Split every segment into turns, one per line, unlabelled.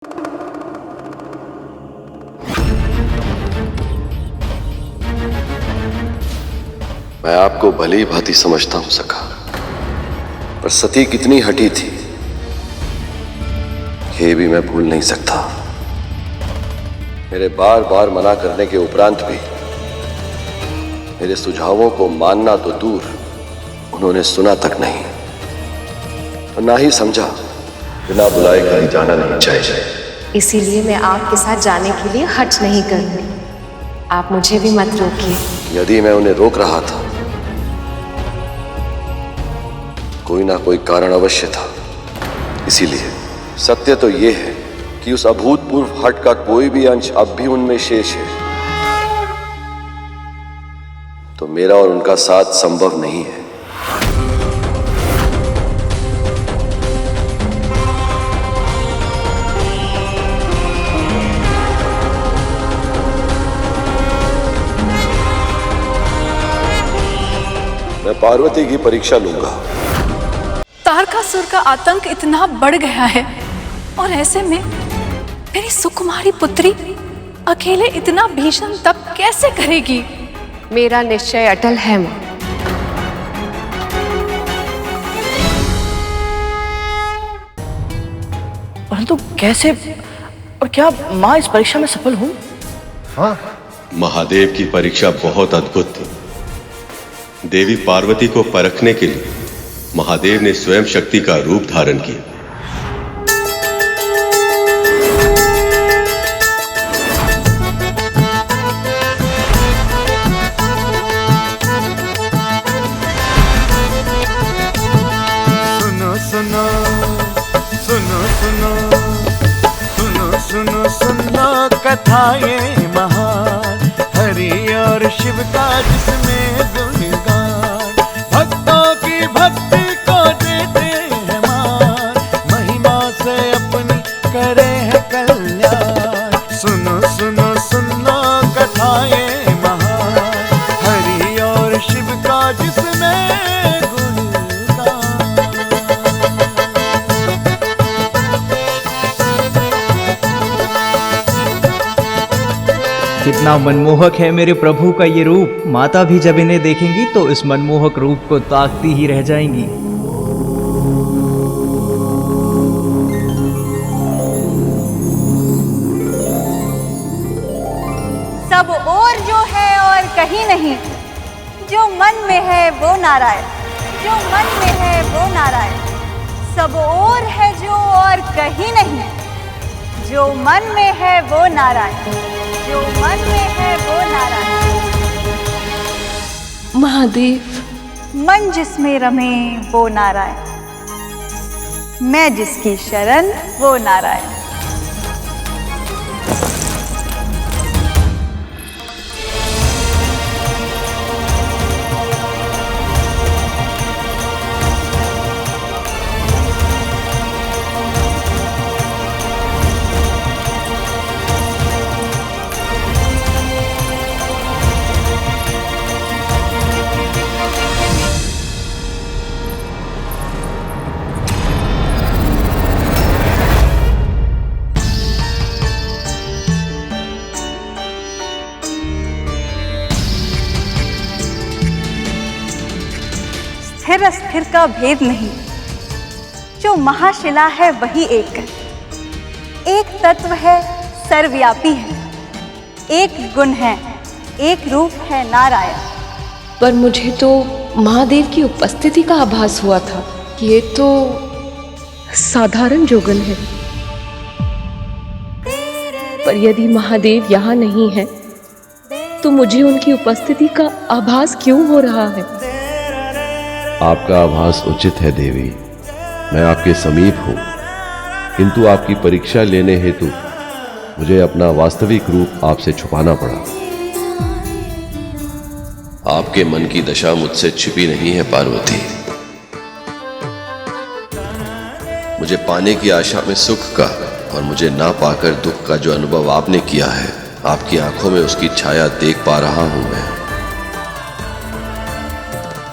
मैं आपको भली भांति समझता हूं सखा, पर सती कितनी हठी थी ये भी मैं भूल नहीं सकता। मेरे बार बार मना करने के उपरांत भी मेरे सुझावों को मानना तो दूर, उन्होंने सुना तक नहीं और ना ही समझा बिना बुलाए कहीं जाना नहीं चाहिए।
इसीलिए मैं आपके साथ जाने के लिए हठ नहीं करूंगी। आप मुझे भी मत रोकिए।
यदि मैं उन्हें रोक रहा था, कोई ना कोई कारण अवश्य था। इसीलिए सत्य तो यह है कि उस अभूतपूर्व हट का कोई भी अंश अब भी उनमें शेष है, तो मेरा और उनका साथ संभव नहीं है। मैं पार्वती की परीक्षा लूंगा।
तारकासुर का आतंक इतना बढ़ गया है और ऐसे में मेरी सुकुमारी पुत्री अकेले इतना भीषण तप कैसे करेगी?
मेरा निश्चय अटल है मां।
परंतु कैसे और क्या मां इस परीक्षा में सफल हो?
हाँ,
महादेव की परीक्षा बहुत अद्भुत थी। देवी पार्वती को परखने के लिए महादेव ने स्वयं शक्ति का रूप धारण किया।
सुनो सुनो सुनो सुनो सुनो सुनो सुनो कथा ये महान, हरि और शिव का जिसमें गुणगान, भक्तों की भक्ति को देते हैं मान, महिमा से अपनी करे है कल्याण। सुनो सुनो सुनो कथा ये महान, हरि और शिव का जिसमें
कितना मनमोहक है मेरे प्रभु का ये रूप। माता भी जब इन्हें देखेंगी तो इस मनमोहक रूप को ताकती ही रह जाएंगी।
सब और जो है और कहीं नहीं, जो मन में है वो नारायण, जो मन में है वो नारायण। सब और है जो और कहीं नहीं, जो मन में है वो नारायण, जो मन में है वो नारायण।
महादेव,
मन जिसमें रमे वो नारायण, मैं जिसकी शरण वो नारायण। स्थिर अस्थिर का भेद नहीं, जो महाशिला है वही एक तत्व है, सर्वव्यापी है, एक गुण है, एक रूप है नारायण।
पर मुझे तो महादेव की उपस्थिति का आभास हुआ था। ये तो साधारण जोगन है, पर यदि महादेव यहाँ नहीं है तो मुझे उनकी उपस्थिति का आभास क्यों हो रहा है?
आपका आभास उचित है देवी, मैं आपके समीप हूं, किंतु आपकी परीक्षा लेने हेतु मुझे अपना वास्तविक रूप आपसे छुपाना पड़ा। आपके मन की दशा मुझसे छिपी नहीं है पार्वती। मुझे पाने की आशा में सुख का और मुझे ना पाकर दुख का जो अनुभव आपने किया है, आपकी आंखों में उसकी छाया देख पा रहा हूं मैं।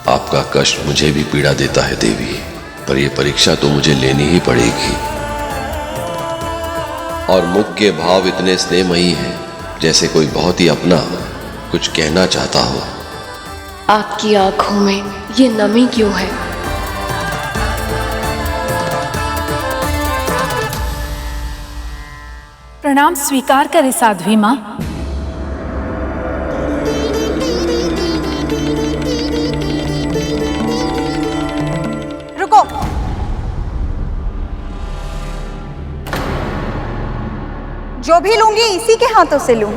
आपका कष्ट मुझे भी पीड़ा देता है देवी, पर यह परीक्षा तो मुझे लेनी ही पड़ेगी। और मुख के भाव इतने स्नेहमयी हैं जैसे कोई बहुत ही अपना कुछ कहना चाहता हो।
आपकी आंखों में ये नमी क्यों है?
प्रणाम स्वीकार करे साध्वी माँ।
रुको। जो भी लूंगी इसी के हाथों से लूं।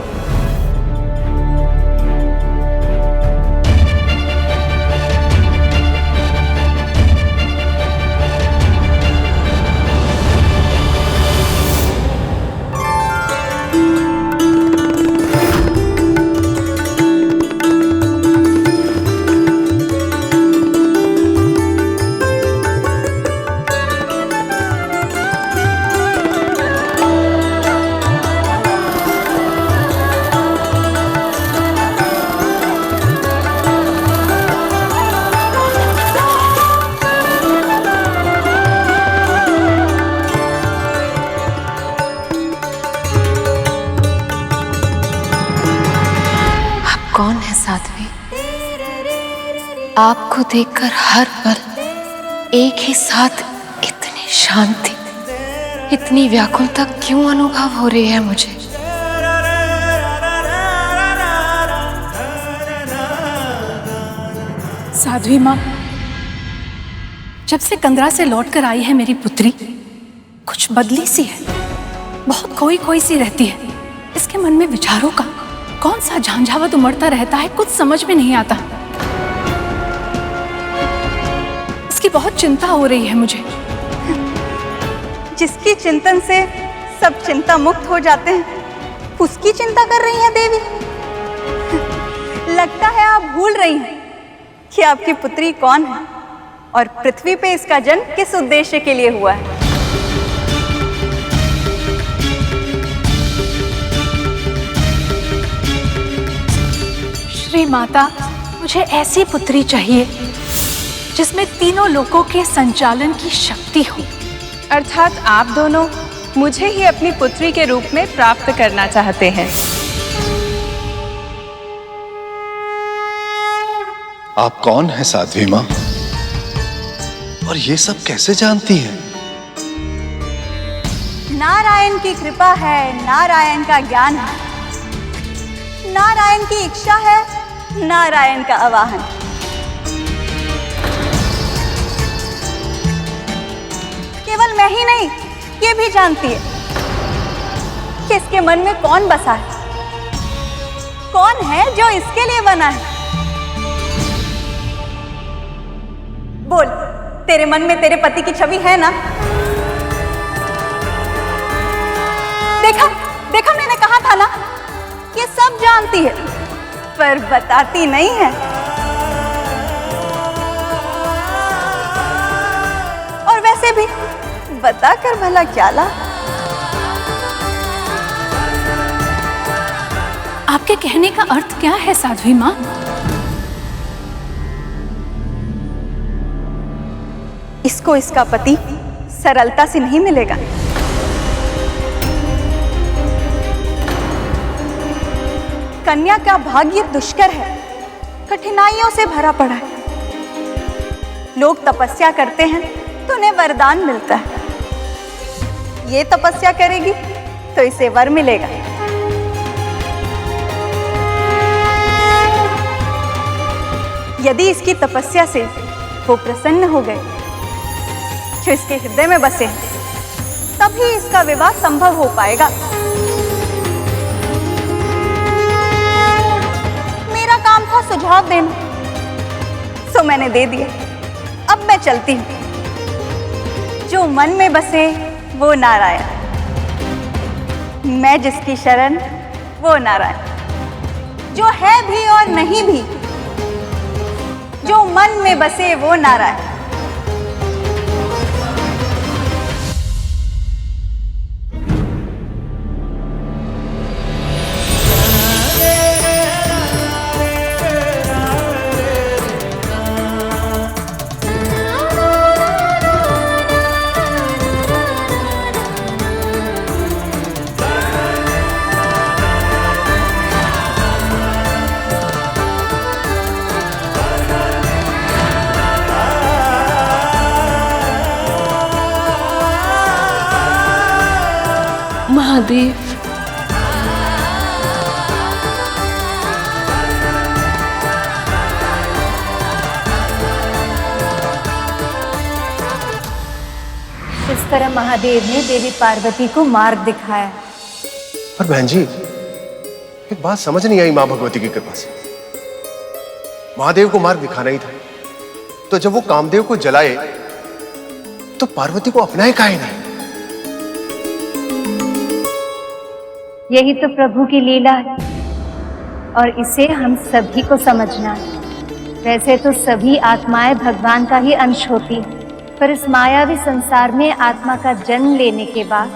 कौन है साध्वी? आपको देखकर हर पल एक ही साथ इतनी शांति, इतनी व्याकुलता क्यों अनुभव हो रही है मुझे?
साध्वी माँ, जब से कंदरा से लौटकर आई है मेरी पुत्री, कुछ बदली सी है, बहुत खोई खोई सी रहती है। इसके मन में विचारों का कौन सा झांझावत उमड़ता रहता है, कुछ समझ में नहीं आता। इसकी बहुत चिंता हो रही है मुझे।
जिसकी चिंतन से सब चिंता मुक्त हो जाते हैं, उसकी चिंता कर रही हैं देवी। लगता है आप भूल रही हैं कि आपकी पुत्री कौन है और पृथ्वी पे इसका जन्म किस उद्देश्य के लिए हुआ है।
श्री माता, मुझे ऐसी पुत्री चाहिए जिसमें तीनों लोकों के संचालन की शक्ति हो।
अर्थात आप दोनों मुझे ही अपनी पुत्री के रूप में प्राप्त करना चाहते हैं।
आप कौन है साध्वी माँ? और ये सब कैसे जानती है?
नारायण की कृपा है, नारायण का ज्ञान है, नारायण की इच्छा है, नारायण का आवाहन। केवल मैं ही नहीं, ये भी जानती है कि इसके मन में कौन बसा है, कौन है जो इसके लिए बना है। बोल, तेरे मन में तेरे पति की छवि है ना? देखा देखा, मैंने कहा था ना, ये सब जानती है पर बताती नहीं है। और वैसे भी बताकर भला क्या ला?
आपके कहने का अर्थ क्या है साध्वी माँ?
इसको इसका पति सरलता से नहीं मिलेगा। कन्या का भाग्य दुष्कर है, कठिनाइयों से भरा पड़ा है। लोग तपस्या करते हैं तो उन्हें वरदान मिलता है। ये तपस्या करेगी तो इसे वर मिलेगा। यदि इसकी तपस्या से वो प्रसन्न हो गए, जो इसके हृदय में बसे, तभी इसका विवाह संभव हो पाएगा। मेरा काम था सुझाव देना, सो मैंने दे दिया। अब मैं चलती हूँ। जो मन में बसे वो नारायण, मैं जिसकी शरण वो नारायण। जो है भी और नहीं भी, जो मन में बसे वो नारायण।
महादेव।
इस तरह महादेव ने देवी पार्वती को मार्ग दिखाया।
पर बहन जी, एक बात समझ नहीं आई मां भगवती की कृपा से। महादेव को मार्ग दिखाना ही था, तो जब वो कामदेव को जलाए तो पार्वती को अपनाए काहे नहीं?
यही तो प्रभु की लीला है और इसे हम सभी को समझना है। वैसे तो सभी आत्माएं भगवान का ही अंश होती है, पर इस मायावी संसार में आत्मा का जन्म लेने के बाद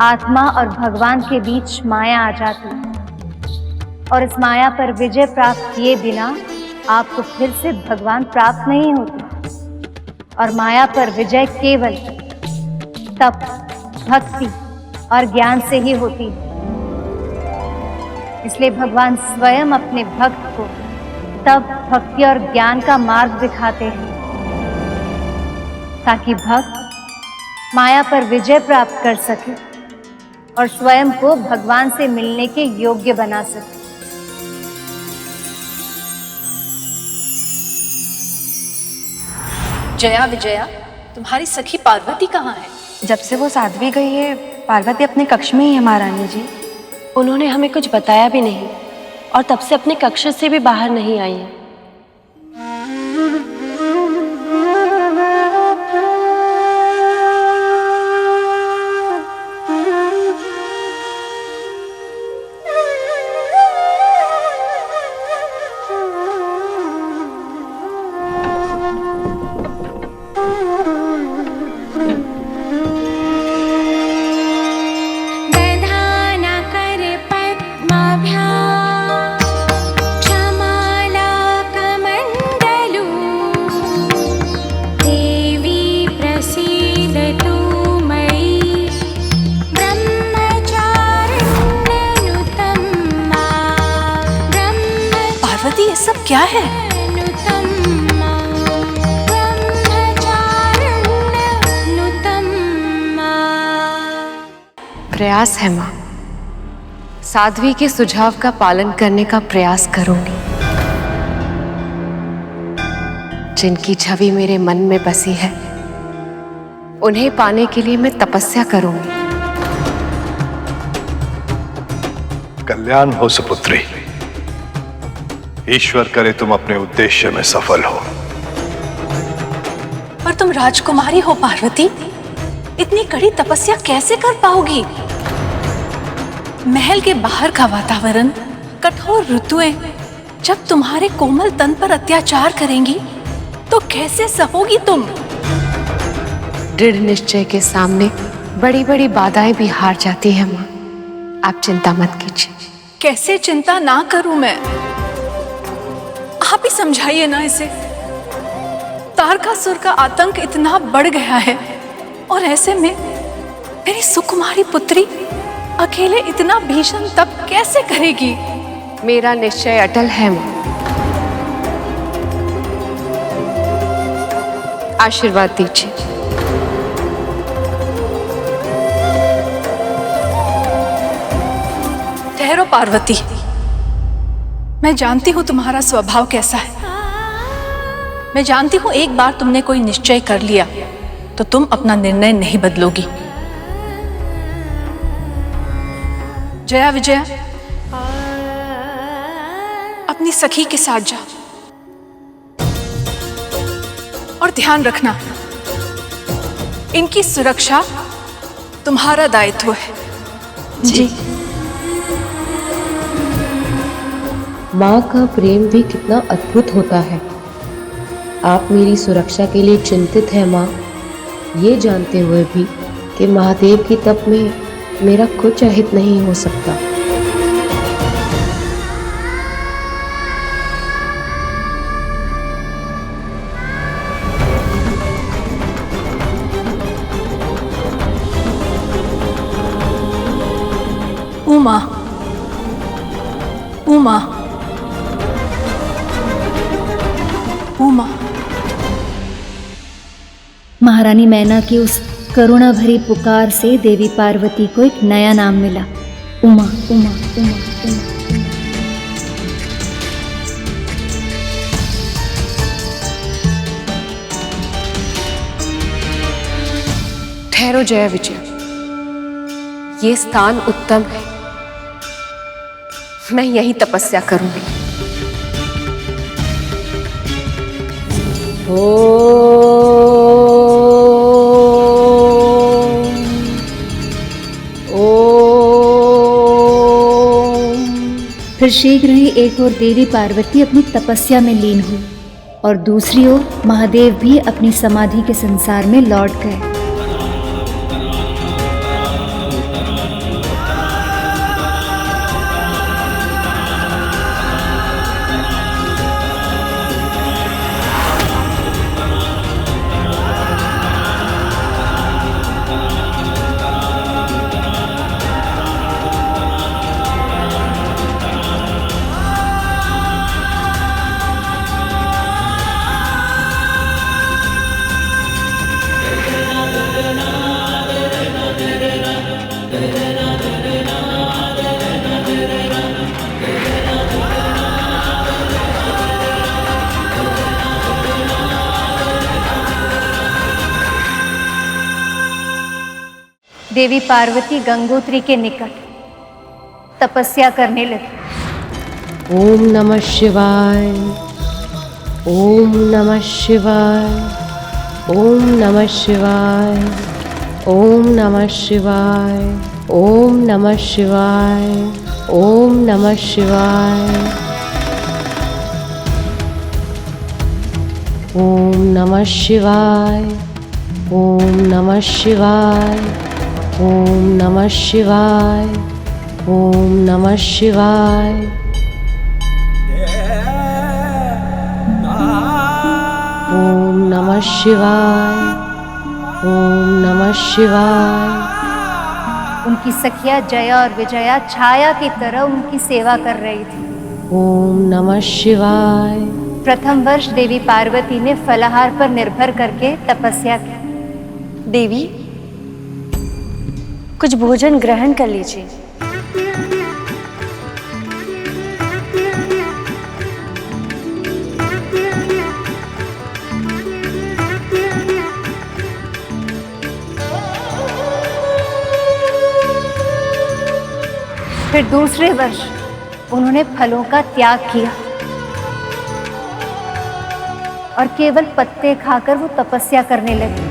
आत्मा और भगवान के बीच माया आ जाती है और इस माया पर विजय प्राप्त किए बिना आपको फिर से भगवान प्राप्त नहीं होता। और माया पर विजय केवल तप, भक्ति और ज्ञान से ही होती है। इसलिए भगवान स्वयं अपने भक्त को तप, भक्ति और ज्ञान का मार्ग दिखाते हैं ताकि भक्त माया पर विजय प्राप्त कर सके और स्वयं को भगवान से मिलने के योग्य बना सके।
जया विजया, तुम्हारी सखी पार्वती कहाँ है?
जब से वो साध्वी गई है, पार्वती अपने कक्ष में ही है महारानी जी। उन्होंने हमें कुछ बताया भी नहीं और तब से अपने कक्ष से भी बाहर नहीं आई है।
ये सब क्या है?
प्रयास है माँ, साध्वी के सुझाव का पालन करने का प्रयास करूंगी। जिनकी छवि मेरे मन में बसी है, उन्हें पाने के लिए मैं तपस्या करूंगी।
कल्याण हो सुपुत्री। ईश्वर करे तुम अपने उद्देश्य में सफल हो।
पर तुम राजकुमारी हो पार्वती, इतनी कड़ी तपस्या कैसे कर पाओगी? महल के बाहर का वातावरण, कठोर ऋतुएं जब तुम्हारे कोमल तन पर अत्याचार करेंगी तो कैसे सहोगी तुम?
दृढ़ निश्चय के सामने बड़ी बड़ी बाधाएं भी हार जाती हैं माँ। आप चिंता मत कीजिए।
कैसे चिंता ना करूं मैं? आप ही समझाइए ना इसे। तारकासुर का आतंक इतना बढ़ गया है और ऐसे में मेरी सुकुमारी पुत्री अकेले इतना भीषण तप कैसे करेगी?
मेरा निश्चय अटल है माँ। आशीर्वाद दीजिए।
ठहरो पार्वती, मैं जानती हूं तुम्हारा स्वभाव कैसा है। मैं जानती हूं एक बार तुमने कोई निश्चय कर लिया तो तुम अपना निर्णय नहीं बदलोगी। जया विजया, अपनी सखी के साथ जाओ और ध्यान रखना, इनकी सुरक्षा तुम्हारा दायित्व है।
जी।
माँ का प्रेम भी कितना अद्भुत होता है। आप मेरी सुरक्षा के लिए चिंतित हैं माँ, ये जानते हुए भी कि महादेव की तप में मेरा कुछ अहित नहीं हो सकता।
उमा, उमा, उमा।
महारानी मैना की उस
करुणा भरी पुकार से देवी पार्वती को एक नया नाम मिला, उमा उमा उमा उमा।
ठहरो जया विजय, ये स्थान उत्तम है, मैं यहीं तपस्या करूंगी।
फिर शीघ्र ही एक ओर देवी पार्वती अपनी तपस्या में लीन हुई और दूसरी ओर महादेव भी अपनी समाधि के संसार में लौट गए। देवी पार्वती गंगोत्री के निकट तपस्या करने लगी।
ओम नमः शिवाय, ओम नमः शिवाय, ओम नमः शिवाय, ओम नमः शिवाय, ओम नमः शिवाय, ओम नमः शिवाय, ओम नमः शिवाय, ओम नमः शिवाय, ओम नमः शिवाय, ओम नमः शिवाय, ओम नमः शिवाय, ओम नमः शिवाय।
उनकी सखिया जया और विजया छाया की तरह उनकी सेवा कर रही थी।
ओम नमः शिवाय।
प्रथम वर्ष देवी पार्वती ने फलाहार पर निर्भर करके तपस्या की।
देवी, कुछ भोजन ग्रहण कर लीजिए।
फिर दूसरे वर्ष उन्होंने फलों का त्याग किया और केवल पत्ते खाकर वो तपस्या करने लगे।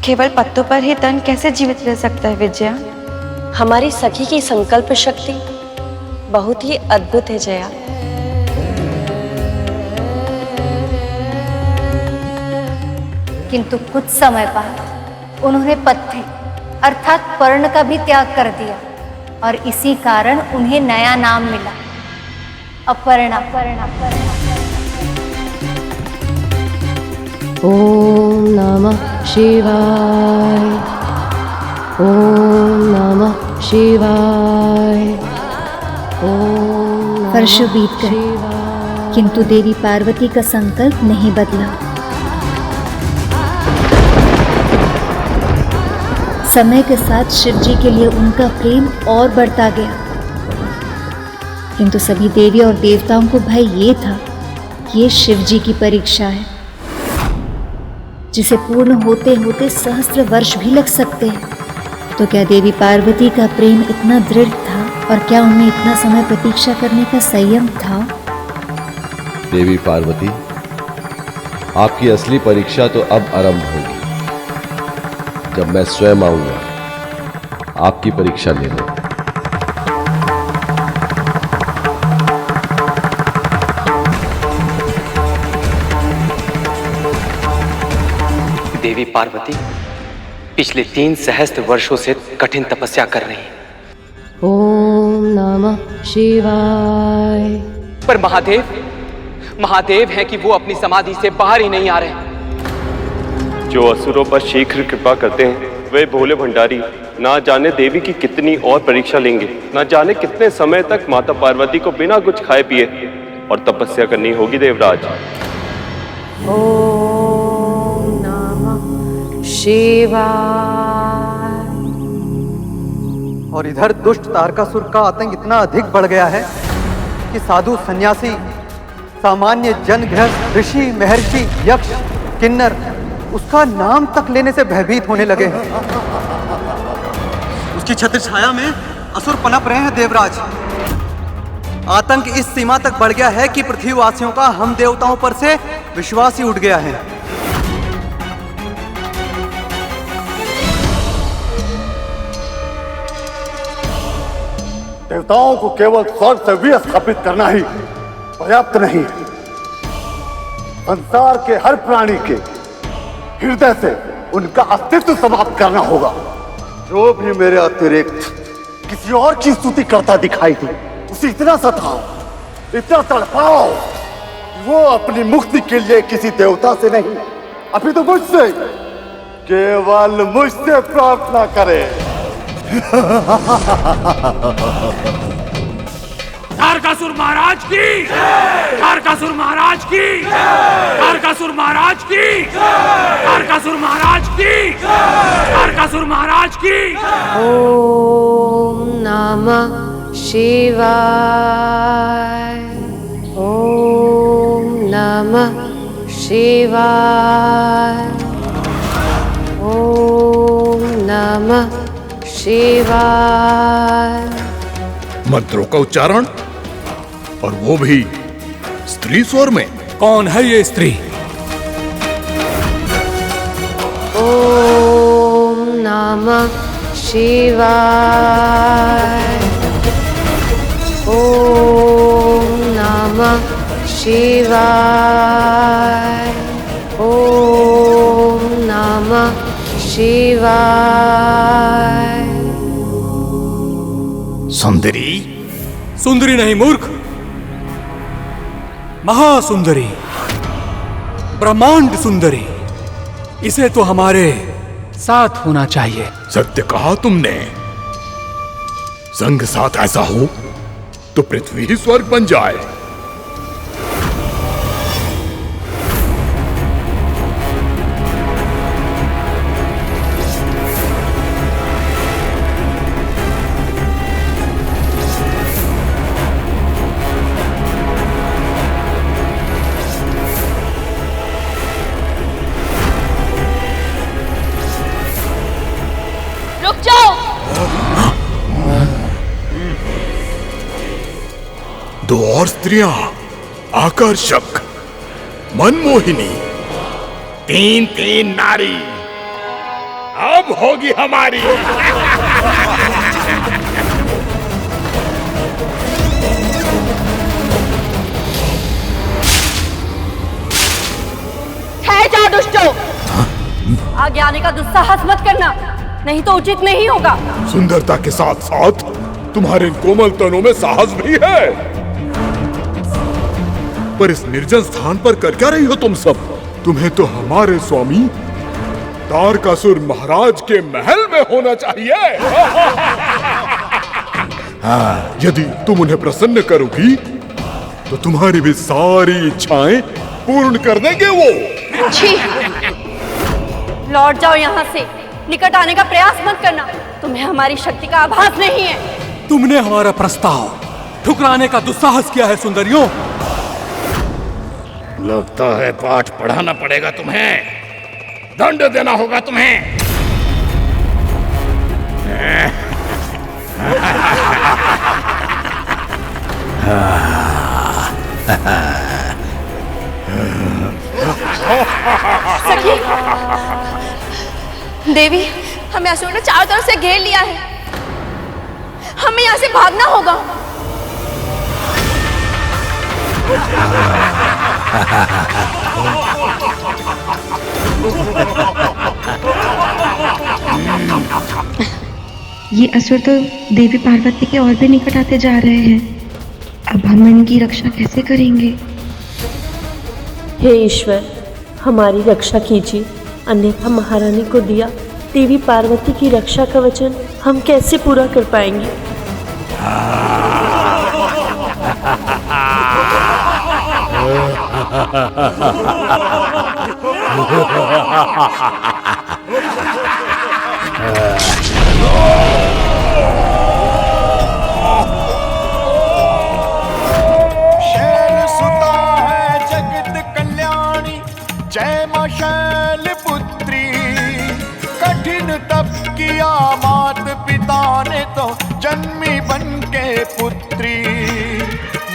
केवल पत्तों पर ही तन कैसे जीवित रह सकता है विजया? हमारी सखी की संकल्प शक्ति बहुत ही अद्भुत है जया।
किंतु कुछ समय बाद उन्होंने पत्ते अर्थात पर्ण का भी त्याग कर दिया और इसी कारण उन्हें नया नाम मिला, अपर्णा।
ओम नमः शिवाय, ओम नमः शिवाय, ओम।
वर्ष बीत गए किंतु देवी पार्वती का संकल्प नहीं बदला। समय के साथ शिव जी के लिए उनका प्रेम और बढ़ता गया, किंतु सभी देवी और देवताओं को भय ये था कि ये शिव जी की परीक्षा है, जिसे पूर्ण होते होते सहस्त्र वर्ष भी लग सकते हैं। तो क्या देवी पार्वती का प्रेम इतना दृढ़ था और क्या उनमें इतना समय प्रतीक्षा करने का संयम था?
देवी पार्वती, आपकी असली परीक्षा तो अब आरंभ होगी, जब मैं स्वयं आऊंगा आपकी परीक्षा लेने।
देवी पार्वती पिछले 3 सहस्त्र वर्षों से कठिन तपस्या कर रही हैं।
ओम नमः शिवाय।
पर महादेव हैं कि वो अपनी समाधि से बाहर ही नहीं आ रहे।
जो असुरों पर शीघ्र कृपा करते हैं वे भोले भंडारी ना जाने देवी की कितनी और परीक्षा लेंगे, ना जाने कितने समय तक माता पार्वती को बिना कुछ खाए पिए और तपस्या करनी होगी देवराज।
ओम नमः शिवाय।
और इधर दुष्ट तारकासुर का आतंक इतना अधिक बढ़ गया है कि साधु सन्यासी, सामान्य जन, गृहस्थ, ऋषि, महर्षि, यक्ष, किन्नर उसका नाम तक लेने से भयभीत होने लगे हैं। उसकी छत्र छाया में असुर पनप रहे हैं देवराज। आतंक इस सीमा तक बढ़ गया है कि पृथ्वीवासियों का हम देवताओं पर से विश्वास ही उठ गया है।
देवताओं को केवल स्वर्ग से विस्थापित करना ही पर्याप्त नहीं है। संसार के हर प्राणी के हृदय से उनका अस्तित्व समाप्त करना होगा। जो भी मेरे अतिरिक्त किसी और की स्तुति करता दिखाई दे, उसे इतना सताओ, इतना तड़पाओ, वो अपनी मुक्ति के लिए किसी देवता से नहीं, अभी तो मुझसे, केवल मुझसे प्रार्थना करे।
तारकासुर महाराज की, तारकासुर महाराज की, तारकासुर महाराज की, तारकासुर महाराज की, तारकासुर महाराज की।
ओम नमः शिवाय। ओम नमः शिवाय। ओम नमः शिवाय।
मंत्रों का उच्चारण, और वो भी स्त्री स्वर में।
कौन है ये स्त्री?
ओम नमः शिवाय। ओम नमः शिवाय। ओम नमः शिवाय।
सुंदरी?
सुंदरी नहीं मूर्ख, महासुंदरी, ब्रह्मांड सुंदरी। इसे तो हमारे साथ होना चाहिए।
सत्य कहा तुमने। संग साथ ऐसा हो तो पृथ्वी ही स्वर्ग बन जाए।
रुक जाओ।
दो और स्त्रियां, आकर्षक, मनमोहिनी, तीन तीन नारी, अब होगी हमारी।
ठहर जाओ दुष्टों, आगे आने का दुस्साहस मत करना, नहीं तो उचित नहीं होगा।
सुंदरता के साथ साथ तुम्हारे कोमल तनों में साहस भी है। पर इस निर्जन स्थान पर कर क्या रही हो तुम सब? तुम्हें तो हमारे स्वामी तारकासुर महाराज के महल में होना चाहिए। हाँ, यदि तुम उन्हें प्रसन्न करोगी तो तुम्हारी भी सारी इच्छाएं पूर्ण कर देंगे वो।
छी! लौट जाओ यहाँ से, निकट आने का प्रयास मत करना, तुम्हें हमारी शक्ति का आभास नहीं है।
तुमने हमारा प्रस्ताव ठुकराने का दुस्साहस किया है सुंदरियों।
लगता है पाठ पढ़ाना पड़ेगा तुम्हें, दंड देना होगा तुम्हें।
सखी, देवी, हमें असुर ने चारों तरफ से घेर लिया है, हमें यहाँ से भागना होगा।
ये असुर तो देवी पार्वती के और भी निकट आते जा रहे हैं। अब हम इनकी रक्षा कैसे करेंगे?
हे ईश्वर, हमारी रक्षा कीजिए, अन्यथा महारानी को दिया
देवी पार्वती की रक्षा का वचन हम कैसे पूरा कर पाएंगे?
शैल सुता है जगत कल्याणी, जय मां शैल पुत्री। कठिन तप किया मात पिता ने तो जन्मी बन के पुत्री।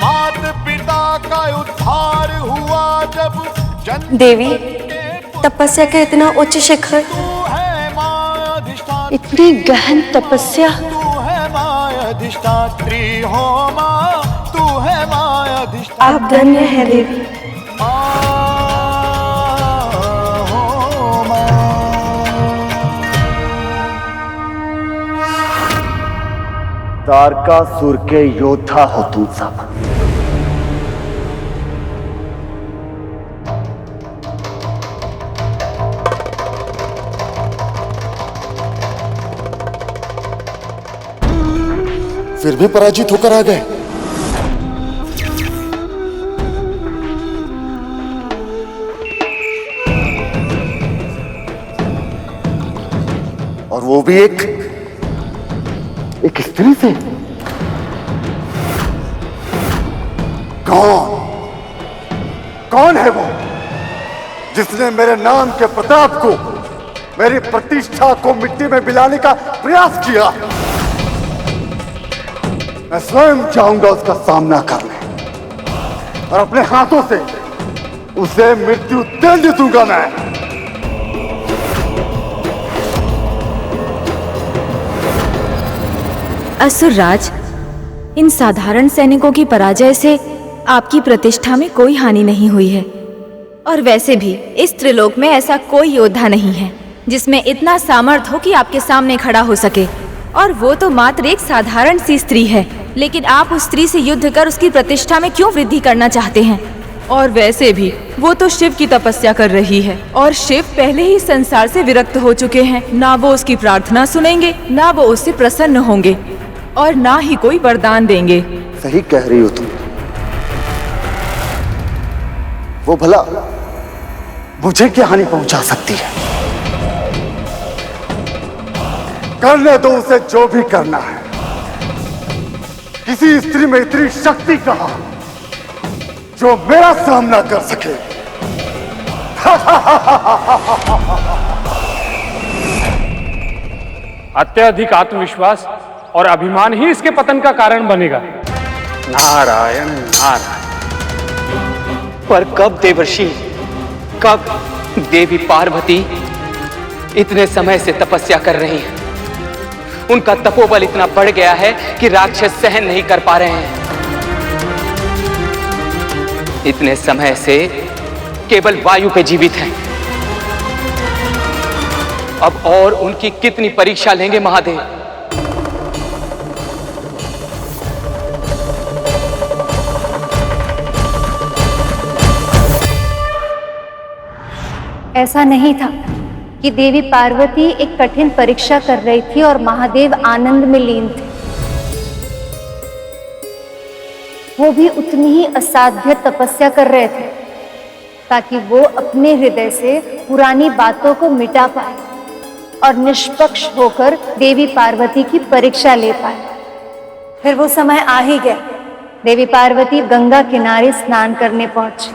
मात पिता का उद्धार हुआ जब
देवी, तपस्या का इतना उच्च शिखर, इतनी गहन तपस्या।
तू है माया अधिष्ठात्री हो माँ, तू है माया अधिष्ठात्री।
आप धन्य है देवी।
तारकासुर के योद्धा हो तुम सब।
फिर भी पराजित होकर आ गए। और वो भी एक स्त्री से। कौन है वो जिसने मेरे नाम के प्रताप को, मेरी प्रतिष्ठा को मिट्टी में मिलाने का प्रयास किया? मैं स्वयं जाऊंगा उसका सामना करने और अपने हाथों से उसे मृत्यु दंड दूंगा मैं।
असुरराज, इन साधारण सैनिकों की पराजय से आपकी प्रतिष्ठा में कोई हानि नहीं हुई है। और वैसे भी इस त्रिलोक में ऐसा कोई योद्धा नहीं है जिसमें इतना सामर्थ्य हो कि आपके सामने खड़ा हो सके। और वो तो मात्र एक साधारण सी स्त्री है, लेकिन आप उस स्त्री से युद्ध कर उसकी प्रतिष्ठा में क्यों वृद्धि करना चाहते हैं? और वैसे भी वो तो शिव की तपस्या कर रही है, और शिव पहले ही संसार से विरक्त हो चुके हैं। ना वो उसकी प्रार्थना सुनेंगे, ना वो उससे प्रसन्न होंगे, और ना ही कोई वरदान देंगे।
सही कह रही हो तुम। वो भला मुझे क्या हानि पहुंचा सकती है? करने दो उसे जो भी करना है। किसी स्त्री में इतनी शक्ति कहां जो मेरा सामना कर सके?
अत्यधिक आत्मविश्वास और अभिमान ही इसके पतन का कारण बनेगा। नारायण नारायण।
पर कब देवर्षि, कब? देवी पार्वती इतने समय से तपस्या कर रही हैं। उनका तपोबल इतना बढ़ गया है कि राक्षस सहन नहीं कर पा रहे हैं। इतने समय से केवल वायु पे जीवित हैं। अब और उनकी कितनी परीक्षा लेंगे महादेव?
ऐसा नहीं था कि देवी पार्वती एक कठिन परीक्षा कर रही थी और महादेव आनंद में लीन थे। वो भी उतनी ही असाध्य तपस्या कर रहे थे ताकि वो अपने हृदय से पुरानी बातों को मिटा पाए और निष्पक्ष होकर देवी पार्वती की परीक्षा ले पाए। फिर वो समय आ ही गया। देवी पार्वती गंगा किनारे स्नान करने पहुंची।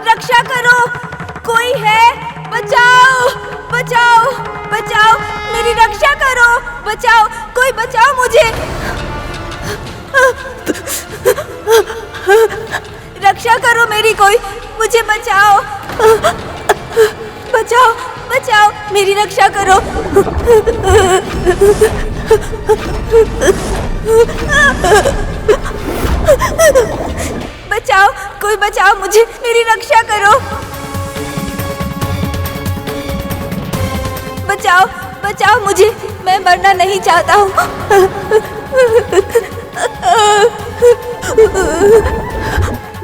रक्षा करो, कोई है? बचाओ बचाओ बचाओ, मेरी रक्षा करो, बचाओ, कोई बचाओ मुझे। रक्षा करो मेरी, कोई मुझे बचाओ। बचाओ बचाओ, मेरी रक्षा करो। बचाओ, कोई बचाओ मुझे, मेरी रक्षा करो। बचाओ बचाओ मुझे, मैं मरना नहीं चाहता हूँ।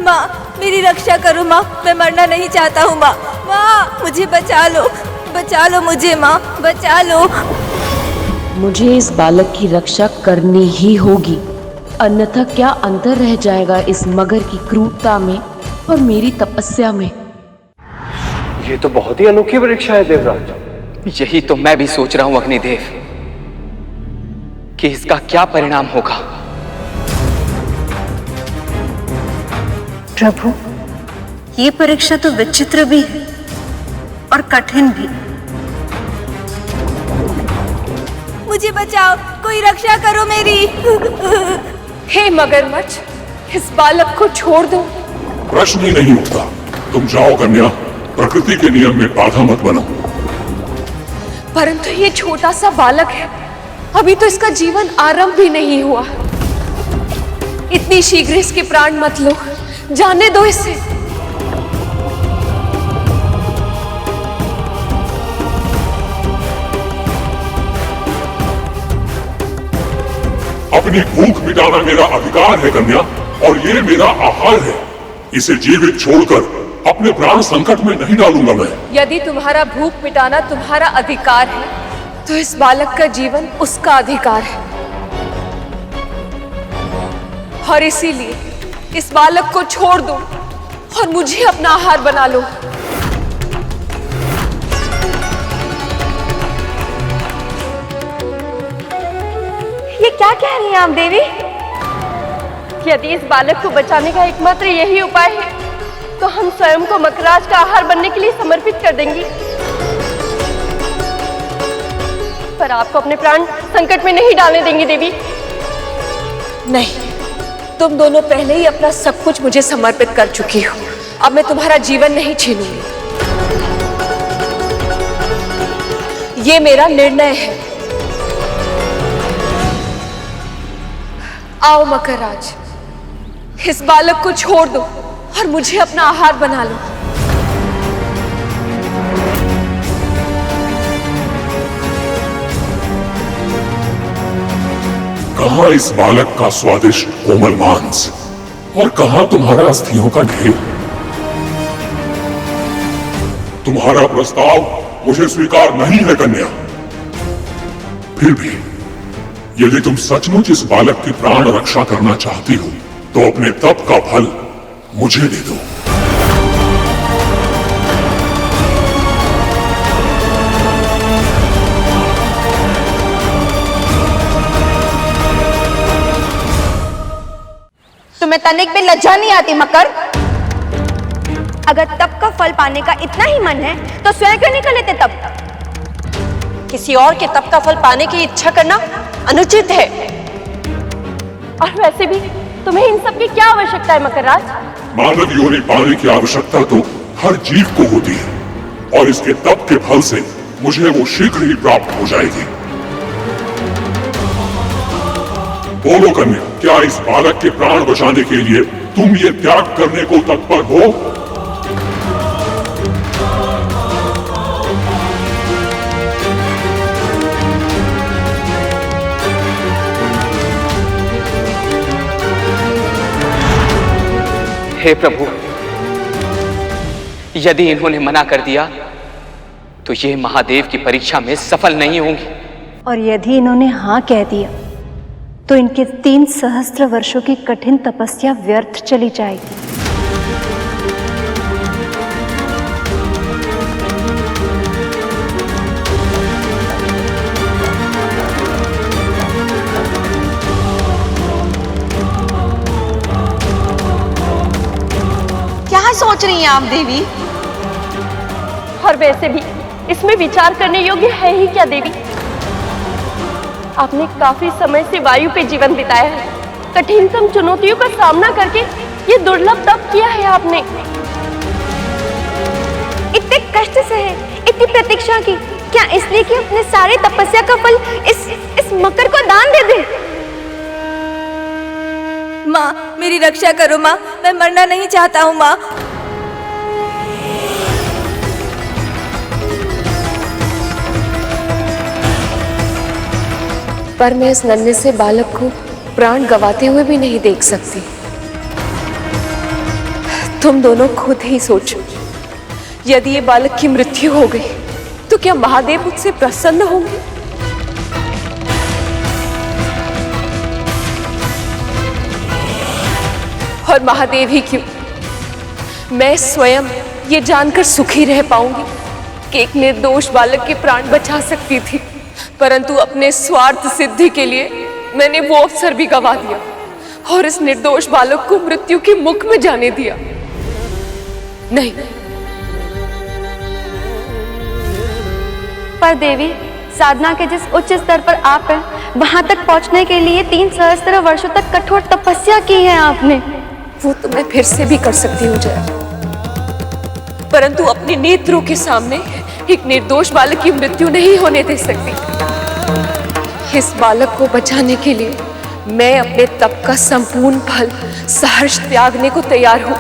माँ, मेरी रक्षा करो माँ, मैं मरना नहीं चाहता हूँ माँ। माँ, मुझे बचा लो मुझे माँ, बचा लो।
मुझे इस बालक की रक्षा करनी ही होगी, अन्यथा क्या अंतर रह जाएगा इस मगर की क्रूरता में और मेरी तपस्या में।
ये तो बहुत ही अनोखी परीक्षा है देवराज। यही तो मैं भी सोच रहा हूं अग्निदेव कि इसका क्या परिणाम होगा।
प्रभु, ये परीक्षा तो विचित्र भी है और कठिन भी।
मुझे बचाओ, कोई रक्षा करो मेरी।
हे मगरमच्छ, इस बालक को छोड़ दो।
प्रश्न ही नहीं उठता। तुम जाओ कन्या, प्रकृति के नियम में बाधा मत बनो।
परंतु ये छोटा सा बालक है, अभी तो इसका जीवन आरंभ भी नहीं हुआ। इतनी शीघ्र इसके प्राण मत लो, जाने दो इसे।
अपनी भूख मिटाना मेरा अधिकार है कन्या, और ये मेरा आहार है। इसे जीवित छोड़कर अपने प्राण संकट में नहीं डालूंगा मैं।
यदि तुम्हारा भूख मिटाना तुम्हारा अधिकार है, तो इस बालक का जीवन उसका अधिकार है। और इसीलिए इस बालक को छोड़ दो और मुझे अपना आहार बना लो।
ये क्या कह रही हैं आप देवी? यदि इस बालक को बचाने का एकमात्र यही उपाय है, तो हम स्वयं को मकराज का आहार बनने के लिए समर्पित कर देंगी। पर आपको अपने प्राण संकट में नहीं डालने देंगी देवी।
नहीं, तुम दोनों पहले ही अपना सब कुछ मुझे समर्पित कर चुकी हो। अब मैं तुम्हारा जीवन नहीं छीनूंगी। ये मेरा निर्णय है। आओ मकरराज, इस बालक को छोड़ दो और मुझे अपना आहार बना लो।
कहाँ इस बालक का स्वादिष्ट कोमल मांस और कहाँ तुम्हारा अस्थियों का ढेर। तुम्हारा प्रस्ताव मुझे स्वीकार नहीं है कन्या। फिर भी यदि तुम सचमुच इस बालक की प्राण रक्षा करना चाहती हो, तो अपने तप का फल मुझे दे दो।
तुम्हें तनिक भी लज्जा नहीं आती मकर? अगर तप का फल पाने का इतना ही मन है, तो स्वयं क्यों नहीं कर लेते तप? किसी और के तप का फल पाने की इच्छा करना अनुचित है। और वैसे भी तुम्हें इन सब की क्या आवश्यकता है मकरराज?
मानव योनि पाने की आवश्यकता तो हर जीव को होती है, और इसके तप के फल से मुझे वो शीघ्र ही प्राप्त हो जाएगी। बोलो कन्या, क्या इस बालक के प्राण बचाने के लिए तुम ये त्याग करने को तत्पर हो?
हे प्रभु, यदि इन्होंने मना कर दिया तो ये महादेव की परीक्षा में सफल नहीं होंगी।
और यदि इन्होंने हाँ कह दिया, तो इनके 3 सहस्त्र वर्षों की कठिन तपस्या व्यर्थ चली जाएगी।
क्या सोच रही हैं आप देवी? और वैसे भी इसमें विचार करने योग्य है ही क्या देवी? आपने काफी समय से वायु पे जीवन बिताया है, कठिनतम चुनौतियों का सामना करके ये दुर्लभ तप किया है आपने। इतने कष्ट से है, इतनी प्रतीक्षा की? क्या इसलिए कि अपने सारे तपस्या का फल इस मकर को दान दे दे?
माँ, मेरी रक्षा करो माँ, मैं मरना नहीं चाहता हूँ माँ।
पर मैं इस नन्हे से बालक को प्राण गंवाते हुए भी नहीं देख सकती। तुम दोनों खुद ही सोचो, यदि ये बालक की मृत्यु हो गई तो क्या महादेव मुझसे प्रसन्न होंगे? और महादेव ही क्यों, मैं स्वयं ये जानकर सुखी रह पाऊंगी कि एक निर्दोष बालक के प्राण बचा सकती थी, परंतु अपने स्वार्थ सिद्धि के लिए मैंने वो अवसर भी गंवा दिया और इस निर्दोष बालक को मृत्यु के मुख में जाने दिया। नहीं,
पर देवी, साधना के जिस उच्च स्तर पर आप हैं, वहां तक पहुंचने के लिए 3 सहस्त्र वर्षों तक कठोर तपस्या की है आपने।
वो तो मैं फिर से भी कर सकती हूँ जया, परंतु अपने नेत्रों के सामने एक निर्दोष बालक की मृत्यु नहीं होने दे सकती। इस बालक को बचाने के लिए मैं अपने तप का संपूर्ण फल सहर्ष त्यागने को तैयार हूं।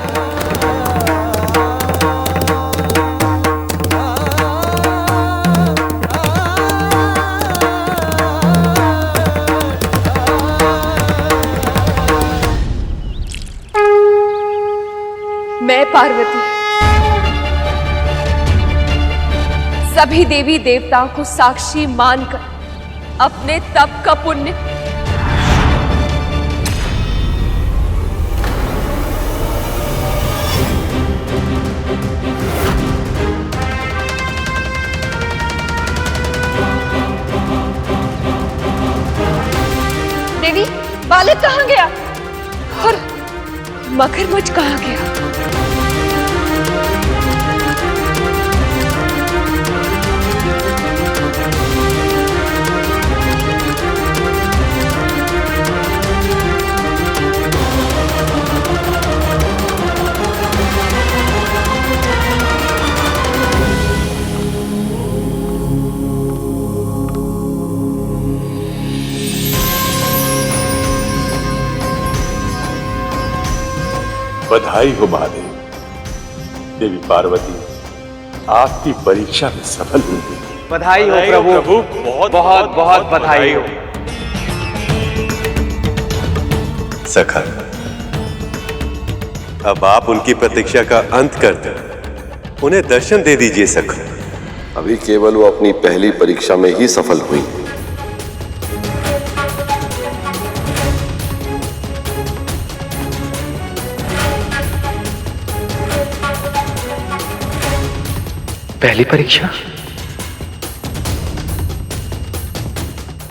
मैं पार्वती सभी देवी देवताओं को साक्षी मानकर अपने तप का पुण्य
देवी, बालक कहाँ गया?
और मगरमच्छ कहाँ गया?
बधाई हो महादेव। देवी पार्वती आपकी परीक्षा में सफल हुई।
बधाई हो प्रभु, बहुत बहुत बहुत बधाई हो।
सखा, अब आप उनकी प्रतीक्षा का अंत कर दें, उन्हें दर्शन दे दीजिए सखा।
अभी केवल वो अपनी पहली परीक्षा में ही सफल हुई।
पहली परीक्षा?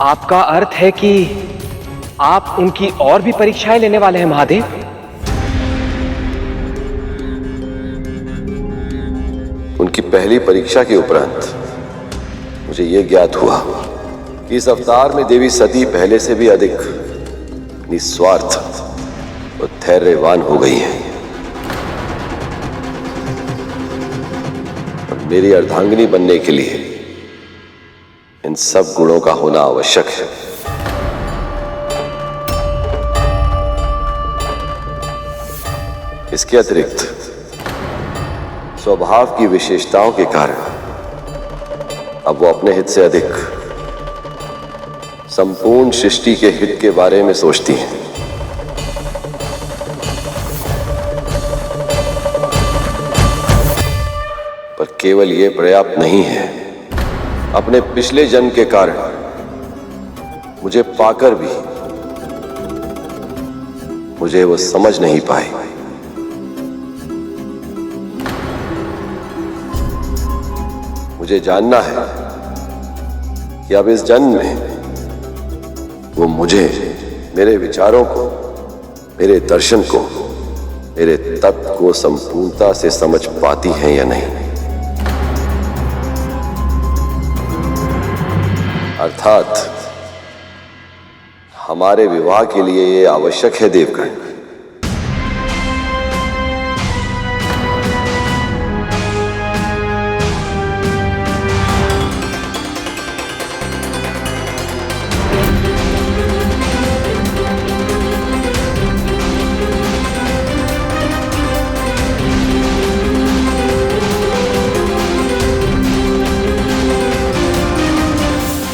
आपका अर्थ है कि आप उनकी और भी परीक्षाएं लेने वाले हैं महादेव?
उनकी पहली परीक्षा के उपरांत मुझे यह ज्ञात हुआ कि इस अवतार में देवी सती पहले से भी अधिक निस्वार्थ और धैर्यवान हो गई है। मेरी अर्धांगिनी बनने के लिए इन सब गुणों का होना आवश्यक है। इसके अतिरिक्त स्वभाव की विशेषताओं के कारण अब वो अपने हित से अधिक संपूर्ण सृष्टि के हित के बारे में सोचती हैं। पर केवल यह पर्याप्त नहीं है। अपने पिछले जन्म के कारण मुझे पाकर भी मुझे वो समझ नहीं पाई। मुझे जानना है कि अब इस जन्म में वो मुझे, मेरे विचारों को, मेरे दर्शन को, मेरे तत्व को संपूर्णता से समझ पाती हैं या नहीं। अर्थात हमारे विवाह के लिए यह आवश्यक है देवगण।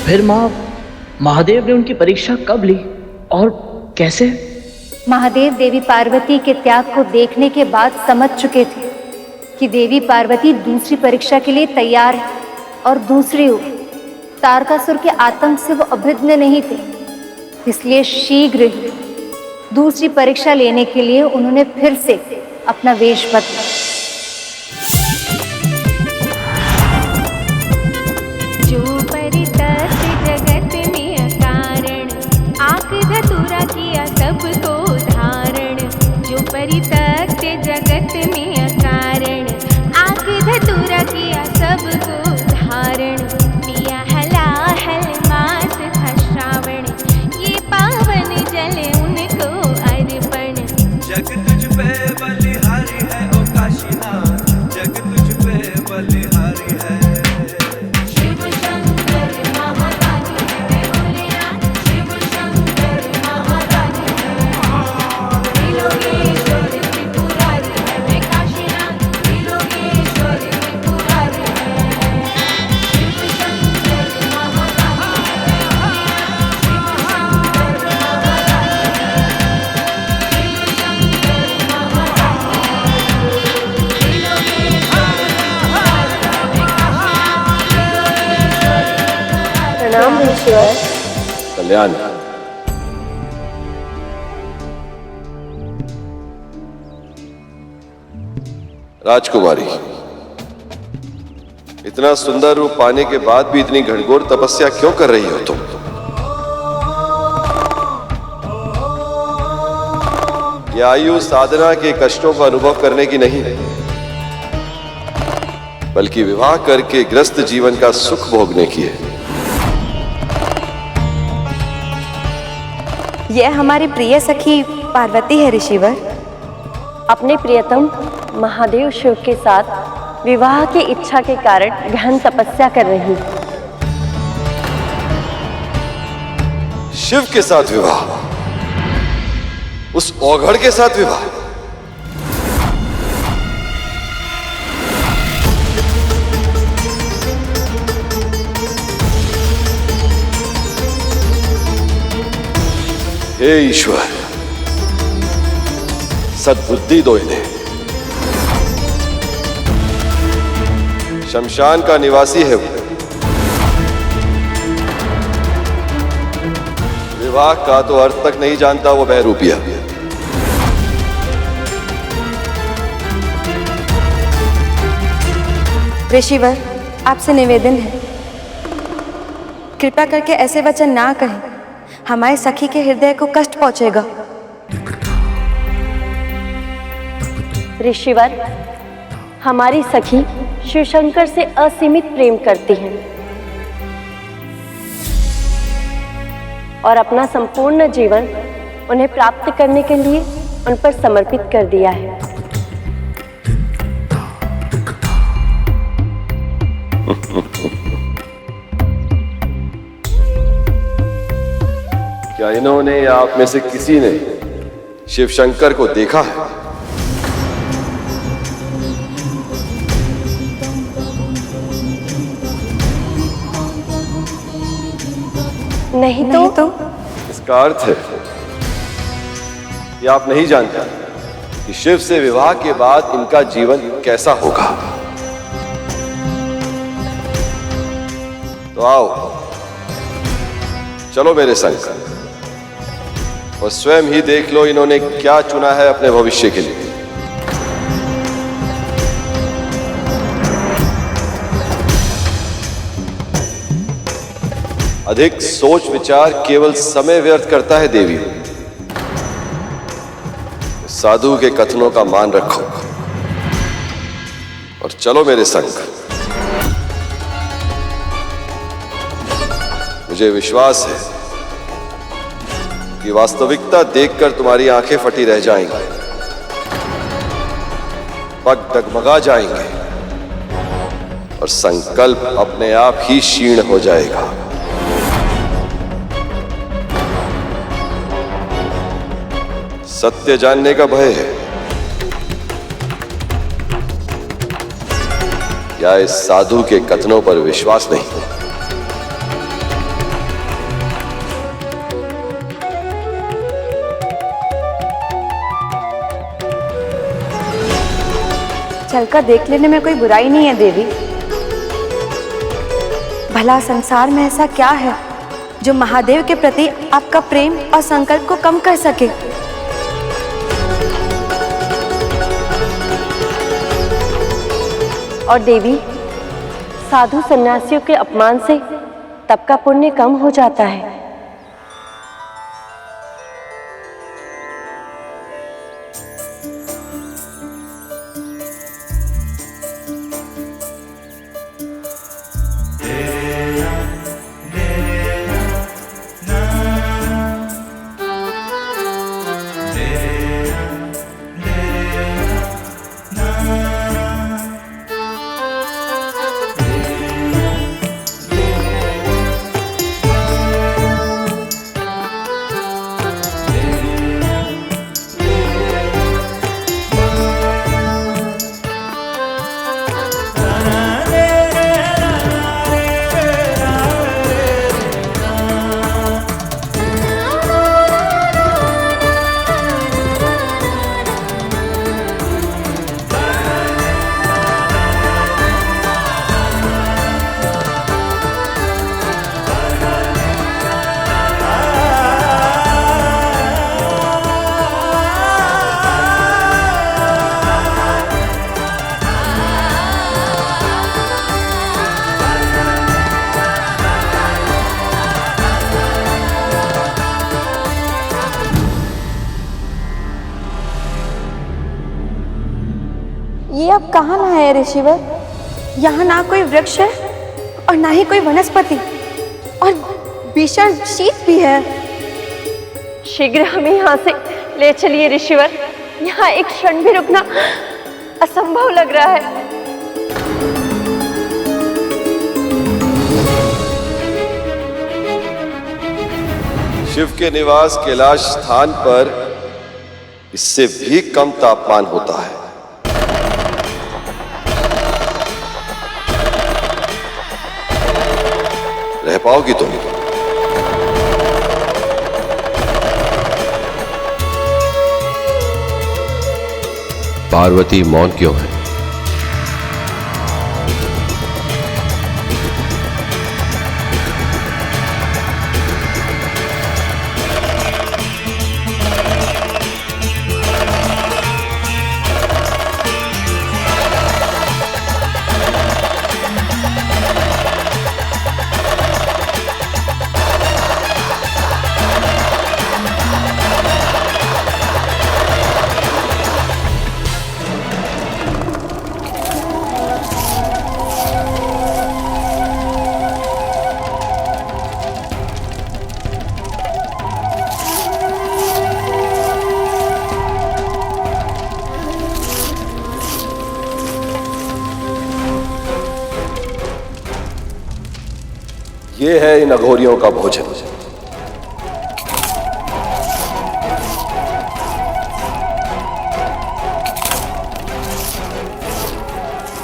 फिर माँ, महादेव ने उनकी परीक्षा कब ली और कैसे?
महादेव देवी पार्वती के त्याग को देखने के बाद समझ चुके थे कि देवी पार्वती दूसरी परीक्षा के लिए तैयार है, और दूसरी ओर तारकासुर के आतंक से वो अभिज्ञ नहीं थे। इसलिए शीघ्र ही दूसरी परीक्षा लेने के लिए उन्होंने फिर से अपना वेश बदला।
जो परितस्त जगत में कारण, आक धतूरा किया सबको धारण। जो परितस्त जगत में कारण, आक धतूरा किया सबको धारण। पिया हलाहल मास था श्रावण, ये पावन जल उनको अर्पण।
जग तुझ पे बलिहारी है ओ काशीनाथ, जग तुझ पे बलिहारी है।
शिव शंकर महादानी है भोलेनाथ, शिव शंकर महादानी है। त्रिलोकेश्वर त्रिपुरारी है काशीनाथ, त्रिलोकेश्वर त्रिपुरारी है। शिव शंकर महादानी है भोलेनाथ, शिव शंकर महादानी है। शिव शंकर
प्रणाम ऋषिवर।
कल्याण। राजकुमारी, इतना सुंदर रूप पाने के बाद भी इतनी घनघोर तपस्या क्यों कर रही हो तुम? यह आयु साधना के कष्टों का अनुभव करने की नहीं, बल्कि विवाह करके ग्रस्त जीवन का सुख भोगने की है।
यह हमारी प्रिय सखी पार्वती है ऋषिवर।
अपने प्रियतम महादेव शिव के साथ विवाह की इच्छा के कारण गहन तपस्या कर रही।
शिव के साथ विवाह? उस औघड़ के साथ विवाह? हे ईश्वर, सद्बुद्धि दो इन्हें। शमशान का निवासी है वो। विवाह का तो अर्थ तक नहीं जानता वो बहरूपिया।
ऋषिवर, आपसे निवेदन है, कृपा करके ऐसे वचन ना कहें, हमारे सखी के हृदय को कष्ट पहुंचेगा।
ऋषिवर, हमारी सखी शिवशंकर से असीमित प्रेम करती हैं और अपना संपूर्ण जीवन उन्हें प्राप्त करने के लिए उन पर समर्पित कर दिया है।
क्या इन्होंने या आप में से किसी ने शिवशंकर को देखा है?
नहीं तो?
इसका अर्थ है कि आप नहीं जानते कि शिव से विवाह के बाद इनका जीवन कैसा होगा। तो आओ, चलो मेरे संग और स्वयं ही देख लो इन्होंने क्या चुना है अपने भविष्य के लिए। अधिक सोच विचार केवल समय व्यर्थ करता है देवी। साधु के कथनों का मान रखो और चलो मेरे संग। मुझे विश्वास है कि वास्तविकता देखकर तुम्हारी आंखें फटी रह जाएंगी, पग डगमगा जाएंगे और संकल्प अपने आप ही क्षीण हो जाएगा। सत्य जानने का भय है या इस साधु के कथनों पर विश्वास नहीं?
चलकर देख लेने में कोई बुराई नहीं है देवी। भला संसार में ऐसा क्या है जो महादेव के प्रति आपका प्रेम और संकल्प को कम कर सके।
और देवी, साधु सन्यासियों के अपमान से तप का पुण्य कम हो जाता है।
ये अब कहाँ लाए हैं ऋषिवर? यहाँ ना कोई वृक्ष है और ना ही कोई वनस्पति, और भीषण शीत भी है।
शीघ्र हमें यहाँ से ले चलिए ऋषिवर, यहाँ एक क्षण भी रुकना असंभव लग रहा है।
शिव के निवास कैलाश स्थान पर इससे भी कम तापमान होता है। रह पाओगी तुम? पार्वती मौन क्यों है? ये है इन अघोरियों का भोजन।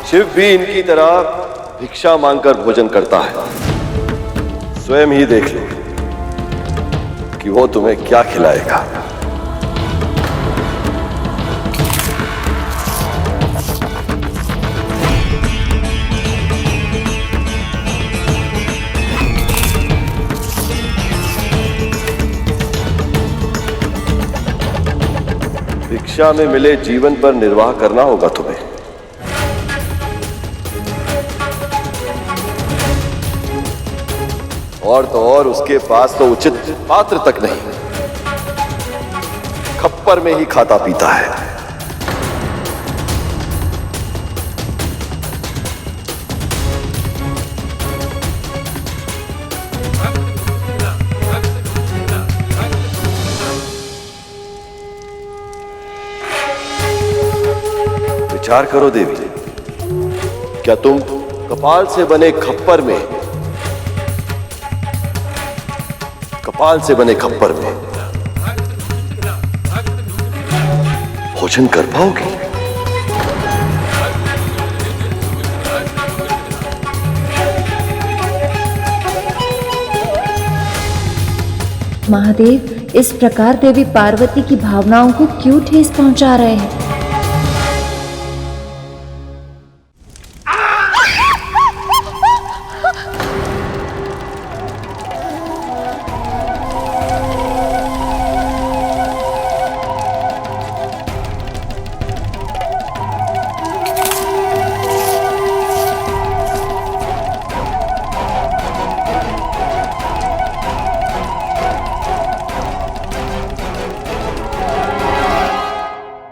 शिव भी इनकी तरह भिक्षा मांगकर भोजन करता है। स्वयं ही देख लो कि वो तुम्हें क्या खिलाएगा। भिक्षा में मिले जीवन पर निर्वाह करना होगा तुम्हें। और तो और उसके पास तो उचित पात्र तक नहीं, खप्पर में ही खाता पीता है। विचार करो देवी, क्या तुम कपाल से बने खप्पर में भोजन कर पाओगी?
महादेव इस प्रकार देवी पार्वती की भावनाओं को क्यों ठेस पहुंचा रहे हैं?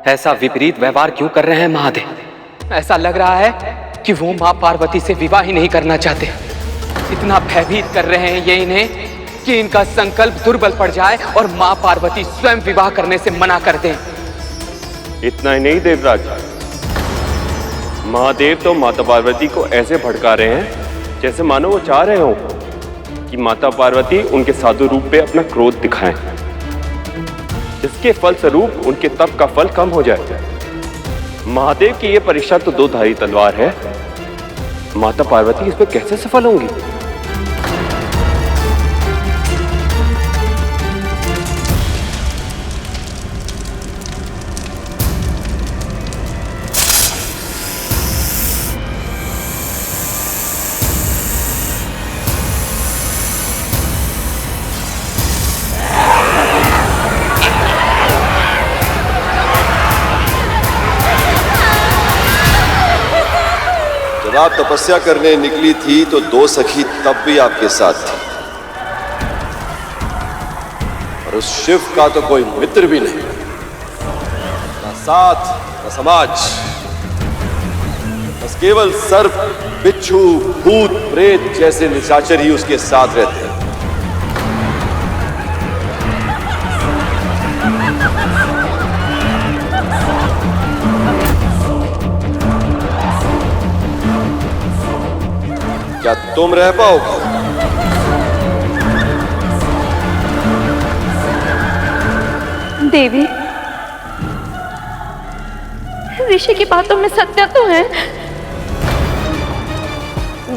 ऐसा विपरीत व्यवहार क्यों कर रहे हैं महादेव? ऐसा लग रहा है कि वो माँ पार्वती से विवाह ही नहीं करना चाहते। इतना भयभीत कर रहे हैं ये इन्हें कि इनका संकल्प दुर्बल पड़ जाए और माँ पार्वती स्वयं विवाह करने से मना कर दें।
इतना ही नहीं देवराज, महादेव तो माता पार्वती को ऐसे भड़का रहे हैं जैसे मानो वो चाह रहे हो कि माता पार्वती उनके साधु रूप पे अपना क्रोध दिखाएं, जिसके फलस्वरूप उनके तप का फल कम हो जाए। महादेव की ये परीक्षा तो दो धारी तलवार है, माता पार्वती इस पर कैसे सफल होंगी?
जब आप तपस्या करने निकली थी तो दो सखी तब भी आपके साथ थी, और उस शिव का तो कोई मित्र भी नहीं, ना साथ ना समाज, बस केवल सर्प, बिच्छू, भूत, प्रेत जैसे निशाचर ही उसके साथ रहते हैं। क्या तुम रह पाओगे?
देवी, ऋषि की बातों में सत्य तो है।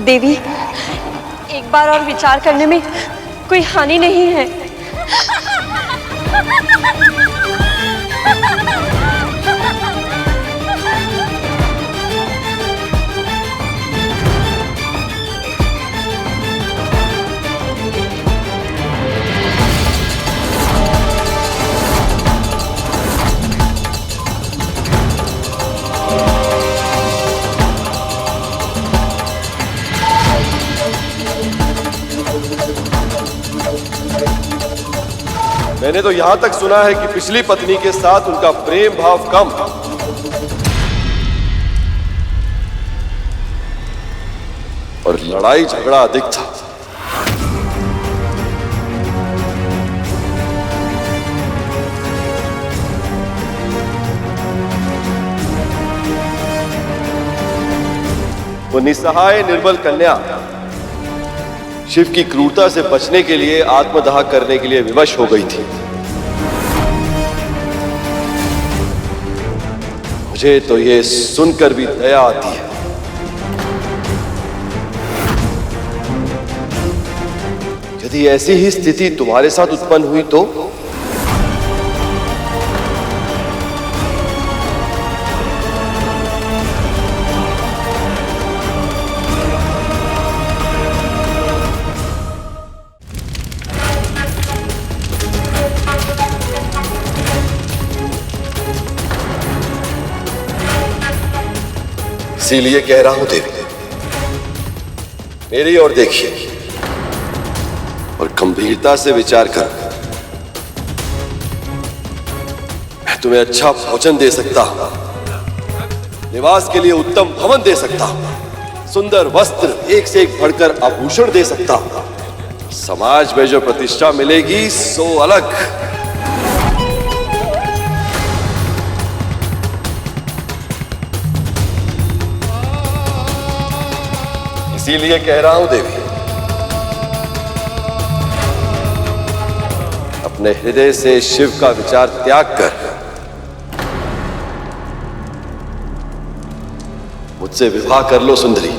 देवी, एक बार और विचार करने में कोई हानि नहीं है।
मैंने तो यहां तक सुना है कि पिछली पत्नी के साथ उनका प्रेम भाव कम और लड़ाई झगड़ा अधिक था। वो निस्सहाय निर्बल कन्या शिव की क्रूरता से बचने के लिए आत्मदाह करने के लिए विवश हो गई थी। मुझे तो ये सुनकर भी दया आती है। यदि ऐसी ही स्थिति तुम्हारे साथ उत्पन्न हुई तो? इसीलिए कह रहा हूं देवी, मेरी ओर देखिए और गंभीरता से विचार करो। मैं तुम्हें अच्छा भोजन दे सकता हूं, निवास के लिए उत्तम भवन दे सकता हूं, सुंदर वस्त्र, एक से एक बढ़कर आभूषण दे सकता हूं। समाज में जो प्रतिष्ठा मिलेगी सो अलग। इसीलिए कह रहा हूं देवी, अपने हृदय से शिव का विचार त्याग कर मुझसे विवाह कर लो सुंदरी।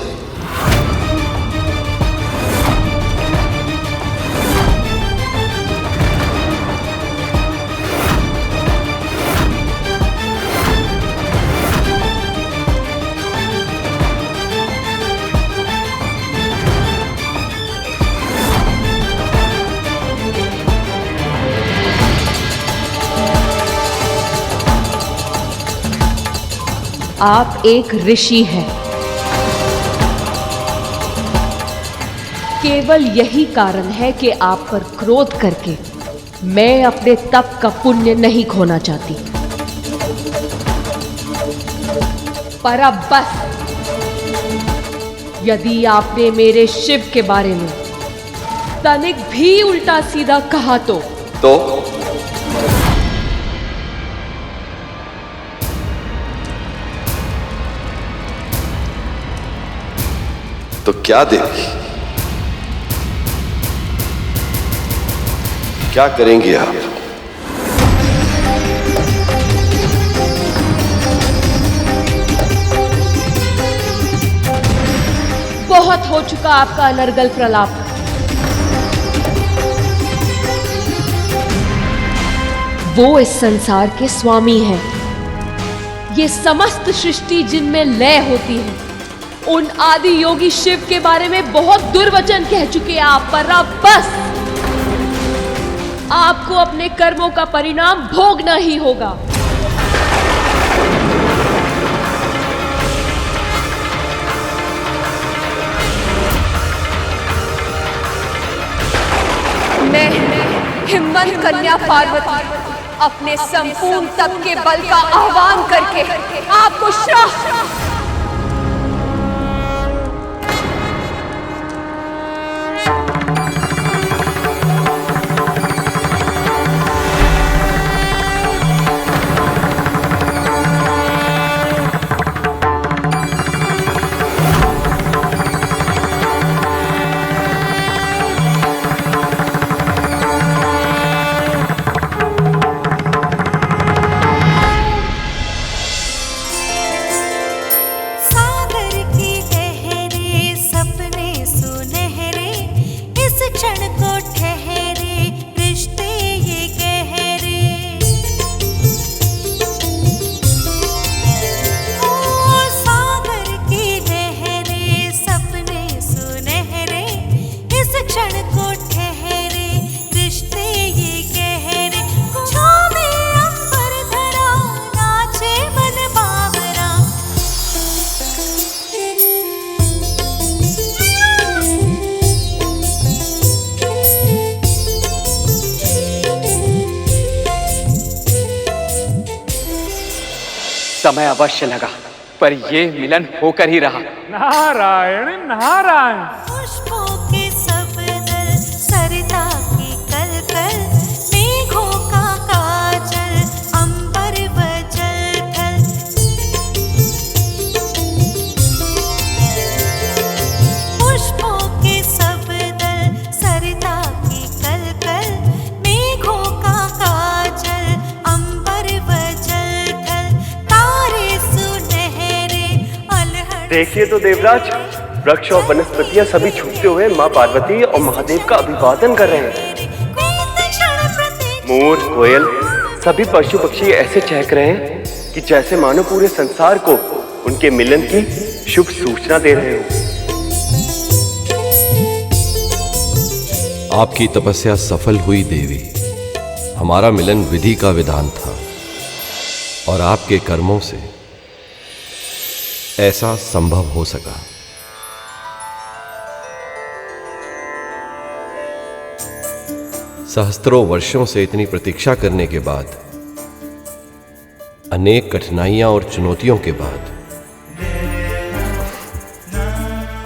आप एक ऋषि हैं। केवल यही कारण है कि आप पर क्रोध करके मैं अपने तप का पुण्य नहीं खोना चाहती।
पर अब बस। यदि आपने मेरे शिव के बारे में तनिक भी उल्टा सीधा कहा
तो क्या देवी, क्या करेंगे आप?
बहुत हो चुका आपका अनर्गल प्रलाप। वो इस संसार के स्वामी हैं। ये समस्त सृष्टि जिनमें लय होती है, उन आदि योगी शिव के बारे में बहुत दुर्वचन कह चुके आप, पर अब बस। आपको अपने कर्मों का परिणाम भोगना ही होगा।
मैं हिम्मत कन्या पार्वती अपने संपूर्ण तप के बल का आह्वान करके आपको श्राप।
समय अवश्य लगा, पर ये मिलन होकर ही रहा।
नारायण नारायण।
पुष्पों के सब दल, सरिता की कलकल, मेघों का काजल, अंबर व जल थल। पुष्पों के सब दल, सरिता की कलकल, मेघों का काजल, अंबर व जल थल। तारे सुनहरे अलहड़।
देखिए तो देवराज, वृक्ष और वनस्पतियां सभी छूटते हुए माँ पार्वती और महादेव का अभिवादन कर रहे हैं। मोर, कोयल, सभी पशु पक्षी ऐसे चहक रहे हैं कि जैसे मानो पूरे संसार को उनके मिलन की शुभ सूचना दे रहे हो।
आपकी तपस्या सफल हुई देवी। हमारा मिलन विधि का विधान था और आपके कर्मों से ऐसा संभव हो सका। सहस्त्रों वर्षों से इतनी प्रतीक्षा करने के बाद, अनेक कठिनाइयां और चुनौतियों के बाद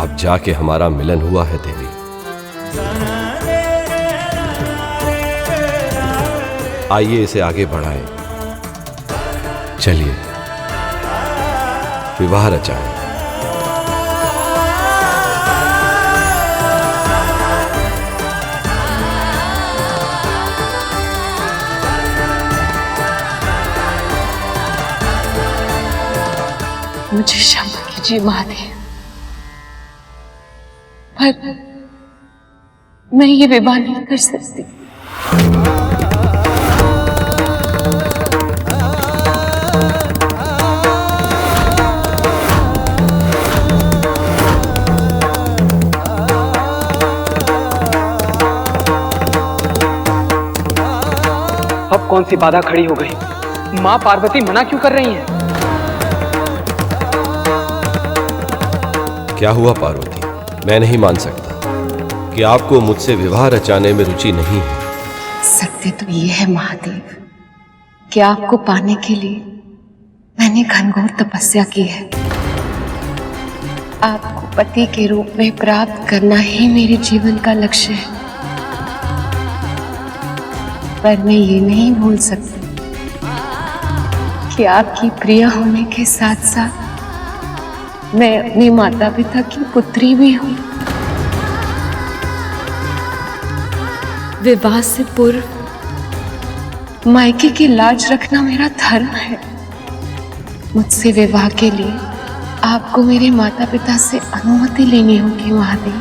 अब जाके हमारा मिलन हुआ है देवी। आइए इसे आगे बढ़ाएं। चलिए विवाह रचाएं।
मुझे क्षमा कीजिए महादेव, पर मैं ये विवाह नहीं कर सकती।
अब कौन सी बाधा खड़ी हो गई? माँ पार्वती मना क्यों कर रही हैं?
क्या हुआ पार्वती? मैं नहीं मान सकता कि आपको मुझसे विवाह रचाने में रुचि नहीं है।
सत्य तो ये है महादेव कि आपको पाने के लिए मैंने घनघोर तपस्या की है।
आपको पति के रूप में प्राप्त करना ही मेरे जीवन का लक्ष्य है। पर मैं ये नहीं भूल सकती कि आपकी प्रिय होने के साथ साथ मैं अपने माता पिता की पुत्री भी हूँ। विवाह से पूर्व मायके की लाज रखना मेरा धर्म है। मुझसे विवाह के लिए आपको मेरे माता पिता से अनुमति लेनी होगी महादेव।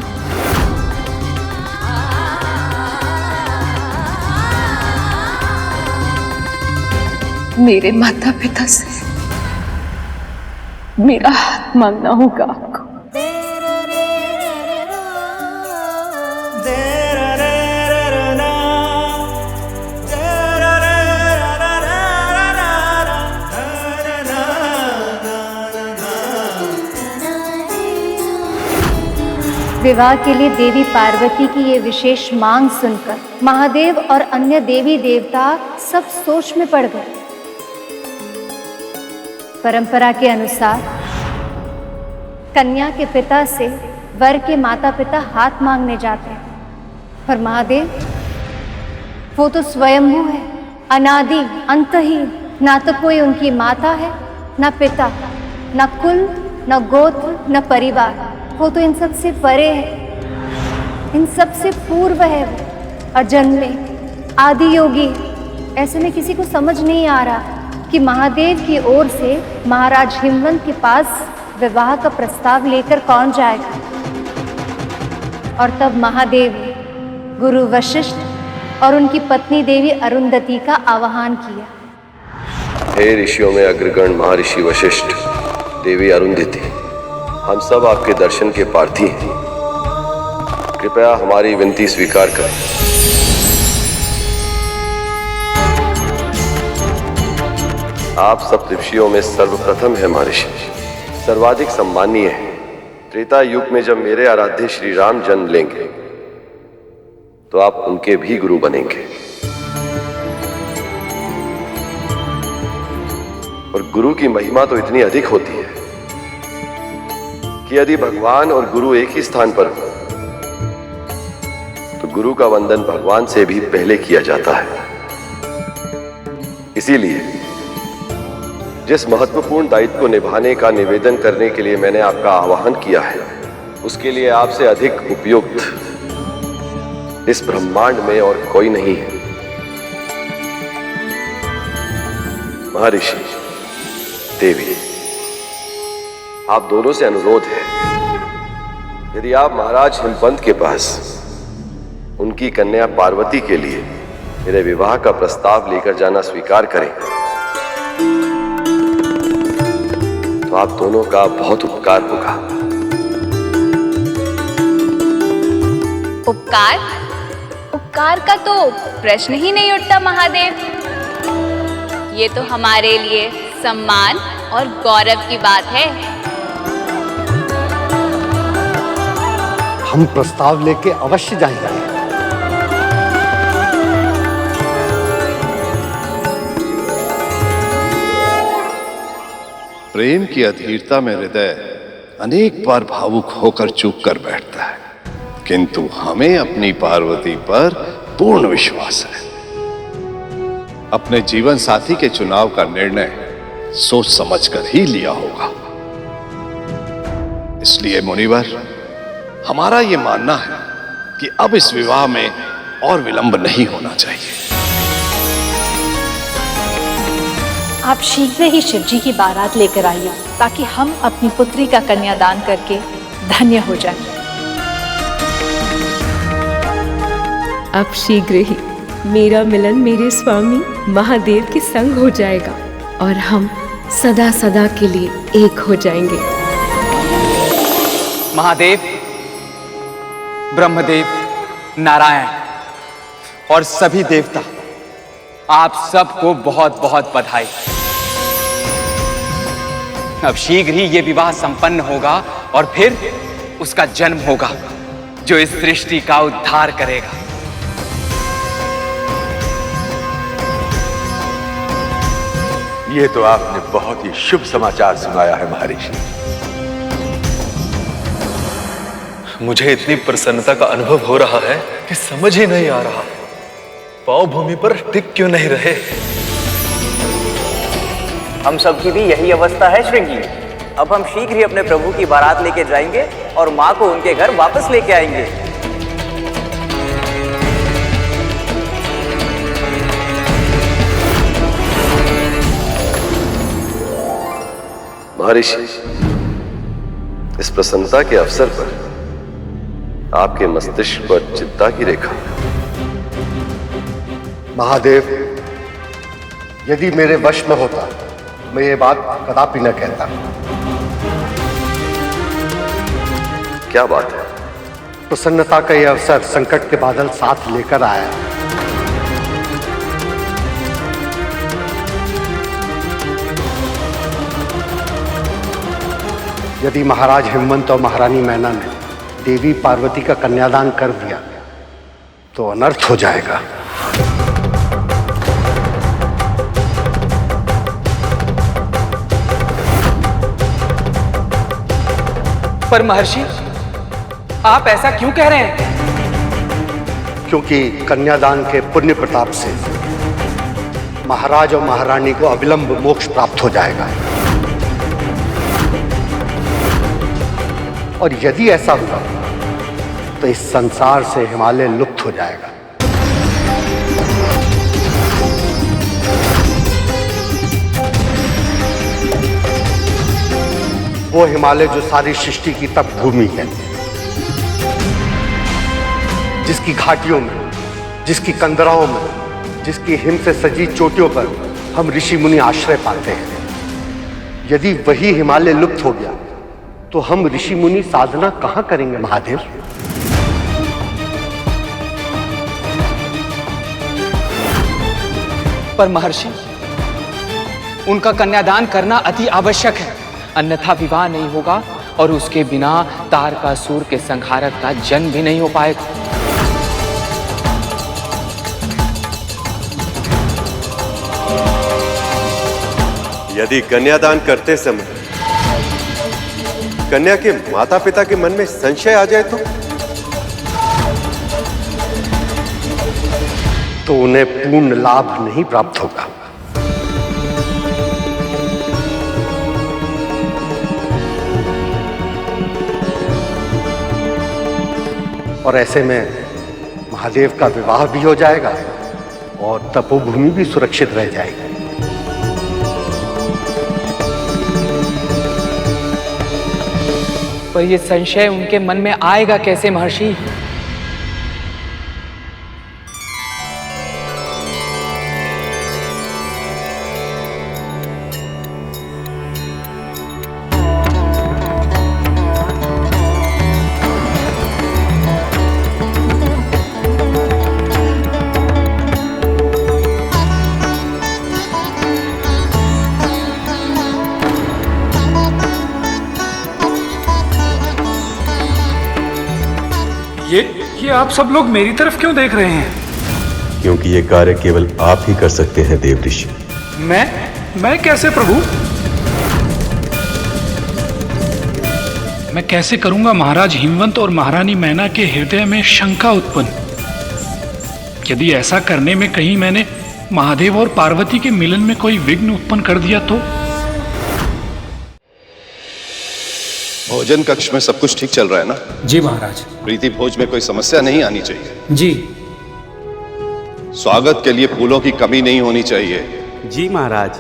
मेरे माता पिता से मेरा हाथ मांगना होगा आपको।
विवाह के लिए देवी पार्वती की ये विशेष मांग सुनकर महादेव और अन्य देवी देवता सब सोच में पड़ गए। परंपरा के अनुसार कन्या के पिता से वर के माता पिता हाथ मांगने जाते हैं, पर महादेव वो तो स्वयंभू है, अनादि अंतहीन। ना तो कोई उनकी माता है, ना पिता, ना कुल, ना गोत्र, ना परिवार। वो तो इन सब से परे है, इन सब से पूर्व है। वो अजन्मे आदि योगी। ऐसे में किसी को समझ नहीं आ रहा कि महादेव की ओर से महाराज हिमवंत के पास विवाह का प्रस्ताव लेकर कौन जाएगा। और तब महादेव ने गुरु वशिष्ठ और उनकी पत्नी देवी अरुंधति का आवाहन किया।
हे ऋषियों में अग्रगण महर्षि वशिष्ठ, देवी अरुंधति, हम सब आपके दर्शन के प्रार्थी हैं। कृपया हमारी विनती स्वीकार करें। आप सब ऋषियों में सर्वप्रथम है महर्षि, सर्वाधिक सम्मानीय है। त्रेता युग में जब मेरे आराध्य श्री राम जन्म लेंगे तो आप उनके भी गुरु बनेंगे। और गुरु की महिमा तो इतनी अधिक होती है कि यदि भगवान और गुरु एक ही स्थान पर हो तो गुरु का वंदन भगवान से भी पहले किया जाता है। इसीलिए जिस महत्वपूर्ण दायित्व को निभाने का निवेदन करने के लिए मैंने आपका आह्वान किया है, उसके लिए आपसे अधिक उपयुक्त इस ब्रह्मांड में और कोई नहीं है। महर्षि, देवी, आप दोनों से अनुरोध है, यदि आप महाराज हिमवंत के पास उनकी कन्या पार्वती के लिए मेरे विवाह का प्रस्ताव लेकर जाना स्वीकार करें तो आप दोनों का बहुत उपकार होगा।
उपकार? उपकार का तो प्रश्न ही नहीं उठता महादेव। ये तो हमारे लिए सम्मान और गौरव की बात है।
हम प्रस्ताव लेके अवश्य जाएंगे।
प्रेम की अधीरता में हृदय अनेक बार भावुक होकर चूक कर बैठता है, किंतु हमें अपनी पार्वती पर पूर्ण विश्वास है। अपने जीवन साथी के चुनाव का निर्णय सोच समझकर ही लिया होगा। इसलिए मुनिवर, हमारा यह मानना है कि अब इस विवाह में और विलंब नहीं होना चाहिए।
आप शीघ्र ही शिवजी की बारात लेकर आइए ताकि हम अपनी पुत्री का कन्यादान करके धन्य हो जाएं।
अब शीघ्र ही मेरा मिलन मेरे स्वामी महादेव के संग हो जाएगा और हम सदा सदा के लिए एक हो जाएंगे।
महादेव, ब्रह्मदेव, नारायण और सभी देवता, आप सबको बहुत बहुत बधाई। अब शीघ्र ही ये विवाह संपन्न होगा और फिर उसका जन्म होगा जो इस सृष्टि का उद्धार करेगा।
ये तो आपने बहुत ही शुभ समाचार सुनाया है महर्षि।
मुझे इतनी प्रसन्नता का अनुभव हो रहा है कि समझ ही नहीं आ रहा पांव भूमि पर टिक क्यों नहीं रहे।
हम सबकी भी यही अवस्था है श्रृंगी। अब हम शीघ्र ही अपने प्रभु की बारात लेके जाएंगे और माँ को उनके घर वापस लेके आएंगे।
महर्षि, इस प्रसन्नता के अवसर पर आपके मस्तिष्क पर चिंता की रेखा।
महादेव, यदि मेरे वश में होता मैं ये बात कदापि न कहता।
क्या बात है?
प्रसन्नता का यह अवसर संकट के बादल साथ लेकर आया। यदि महाराज हिमवंत और महारानी मैना ने देवी पार्वती का कन्यादान कर दिया तो अनर्थ हो जाएगा।
पर महर्षि, आप ऐसा क्यों कह रहे हैं?
क्योंकि कन्यादान के पुण्य प्रताप से महाराज और महारानी को अविलंब मोक्ष प्राप्त हो जाएगा। और यदि ऐसा हुआ तो इस संसार से हिमालय लुप्त हो जाएगा। वो हिमालय जो सारी सृष्टि की तप भूमि है, जिसकी घाटियों में, जिसकी कंदराओं में, जिसकी हिम से सजी चोटियों पर हम ऋषि मुनि आश्रय पाते हैं। यदि वही हिमालय लुप्त हो गया तो हम ऋषि मुनि साधना कहां करेंगे महादेव?
पर महर्षि, उनका कन्यादान करना अति आवश्यक है, अन्यथा विवाह नहीं होगा और उसके बिना तारकासुर के संहारक का जन्म भी नहीं हो पाएगा।
यदि कन्यादान करते समय कन्या के माता पिता के मन में संशय आ जाए
तो उन्हें पूर्ण लाभ नहीं प्राप्त होगा। और ऐसे में महादेव का विवाह भी हो जाएगा और तपोभूमि भी सुरक्षित रह जाएगी।
पर यह संशय उनके मन में आएगा कैसे महर्षि?
ये आप सब लोग मेरी तरफ क्यों देख रहे हैं?
क्योंकि ये कार्य केवल आप ही कर सकते हैं देव ऋषि।
मैं कैसे प्रभु? मैं कैसे करूंगा महाराज हिमवंत और महारानी मैना के हृदय में शंका उत्पन्न? यदि ऐसा करने में कहीं मैंने महादेव और पार्वती के मिलन में कोई विघ्न उत्पन्न कर दिया तो?
भोजन कक्ष में सब कुछ ठीक चल रहा है ना?
जी महाराज।
प्रीति भोज में कोई समस्या नहीं आनी चाहिए।
जी।
स्वागत के लिए फूलों की कमी नहीं होनी चाहिए।
जी महाराज।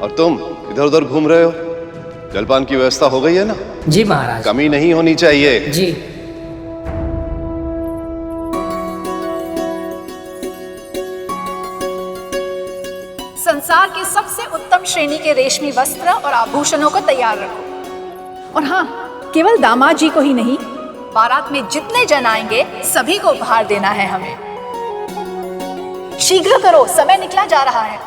और तुम इधर उधर घूम रहे हो, जलपान की व्यवस्था हो गई है ना?
जी महाराज।
कमी नहीं होनी चाहिए।
जी।
संसार के सबसे उत्तम श्रेणी के रेशमी वस्त्र और आभूषणों को तैयार रखो। और हाँ, केवल दामाद जी को ही नहीं, बारात में जितने जन आएंगे सभी को उपहार देना है हमें। शीघ्र करो, समय निकला जा रहा है।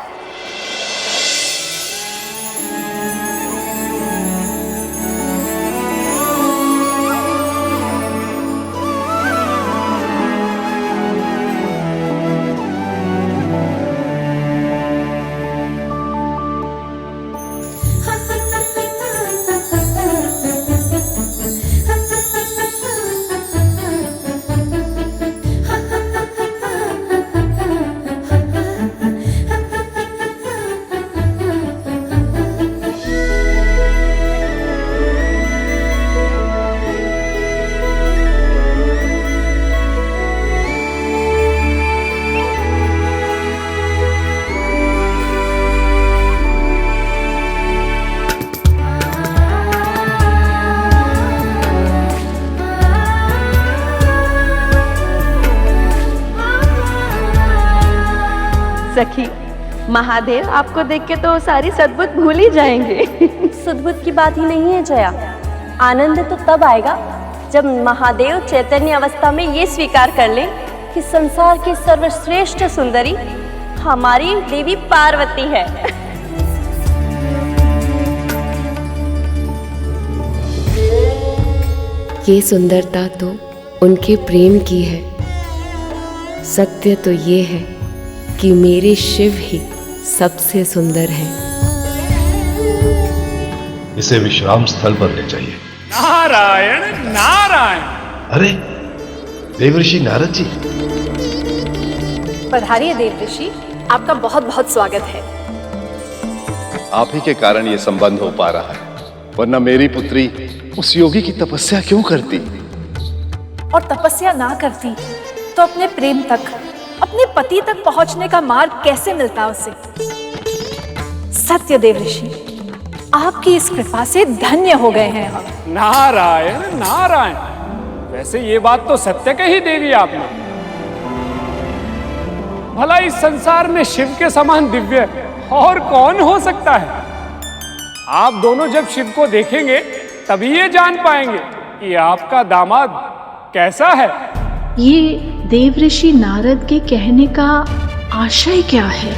सखी, महादेव आपको देख के तो सारी सद्बुद्ध भूल ही जाएंगे। सद्बुद्ध की बात ही नहीं है जया, आनंद तो तब आएगा जब महादेव चैतन्य अवस्था में ये स्वीकार कर ले कि संसार की सर्वश्रेष्ठ सुंदरी हमारी देवी पार्वती है।
ये सुंदरता तो उनके प्रेम की है। सत्य तो ये है कि मेरे शिव ही सबसे सुंदर हैं।
इसे विश्राम स्थल पर ले जाइए।
नारायण नारायण।
अरे देवऋषि नारद जी,
पधारिए देवऋषि, आपका बहुत बहुत स्वागत है।
आप ही के कारण ये संबंध हो पा रहा है, वरना मेरी पुत्री उस योगी की तपस्या क्यों करती?
और तपस्या ना करती तो अपने प्रेम तक, अपने पति तक पहुंचने का मार्ग कैसे मिलता उसे? सत्य देवऋषि, आपकी इस कृपा से धन्य हो गए हैं हम।
नारायण नारायण। वैसे ये बात तो सत्य कही देवी आपने। भला इस संसार में शिव के समान दिव्य और कौन हो सकता है? आप दोनों जब शिव को देखेंगे तभी ये जान पाएंगे कि आपका दामाद कैसा है।
ये देवऋषि नारद के कहने का आशय क्या है?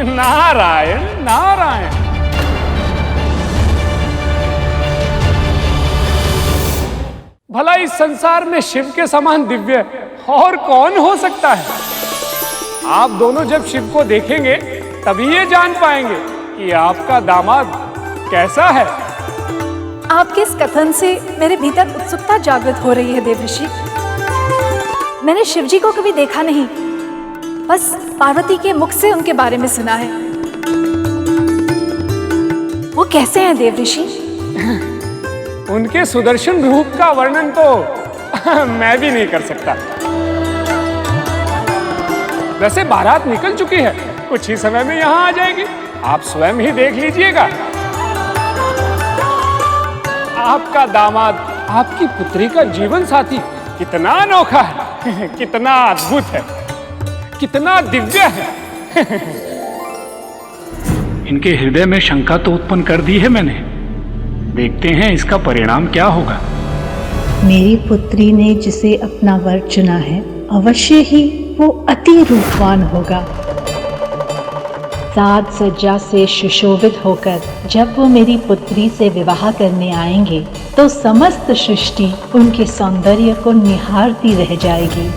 नारायण नारायण। भला इस संसार में शिव के समान दिव्य और कौन हो सकता है? आप दोनों जब शिव को देखेंगे तभी ये जान पाएंगे कि आपका दामाद कैसा है।
आपके इस कथन से मेरे भीतर उत्सुकता जागृत हो रही है देवऋषि। मैंने शिवजी को कभी देखा नहीं, बस पार्वती के मुख से उनके बारे में सुना है। वो कैसे हैं देवऋषि?
उनके सुदर्शन रूप का वर्णन तो मैं भी नहीं कर सकता। वैसे बारात निकल चुकी है, कुछ ही समय में यहाँ आ जाएगी, आप स्वयं ही देख लीजिएगा। आपका दामाद, आपकी पुत्री का जीवन साथी कितना अनोखा है, कितना अद्भुत है, कितना दिव्य है। इनके हृदय में शंका तो उत्पन्न कर दी है मैंने, देखते हैं इसका परिणाम क्या होगा।
मेरी पुत्री ने जिसे अपना वर चुना है, अवश्य ही वो अति रूपवान होगा। साज सज्जा से सुशोभित होकर जब वो मेरी पुत्री से विवाह करने आएंगे तो समस्त सृष्टि उनके सौंदर्य को निहारती रह जाएगी।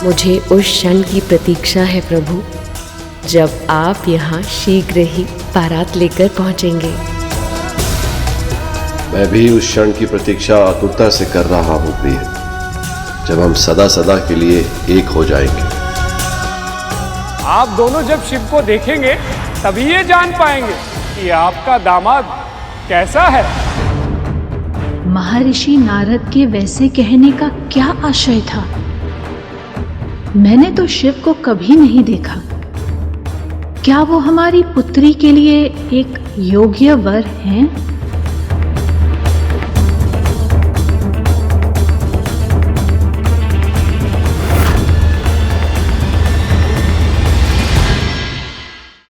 मुझे उस क्षण की प्रतीक्षा है प्रभु, जब आप यहाँ शीघ्र ही बारात लेकर पहुँचेंगे।
मैं भी उस क्षण की प्रतीक्षा आतुरता से कर रहा हूँ प्रिय, जब हम सदा सदा के लिए एक हो जाएंगे।
आप दोनों जब शिव को देखेंगे तभी ये जान पाएंगे कि आपका दामाद कैसा है।
महर्षि नारद के वैसे कहने का क्या आशय था? मैंने तो शिव को कभी नहीं देखा। क्या वो हमारी पुत्री के लिए एक योग्य वर हैं?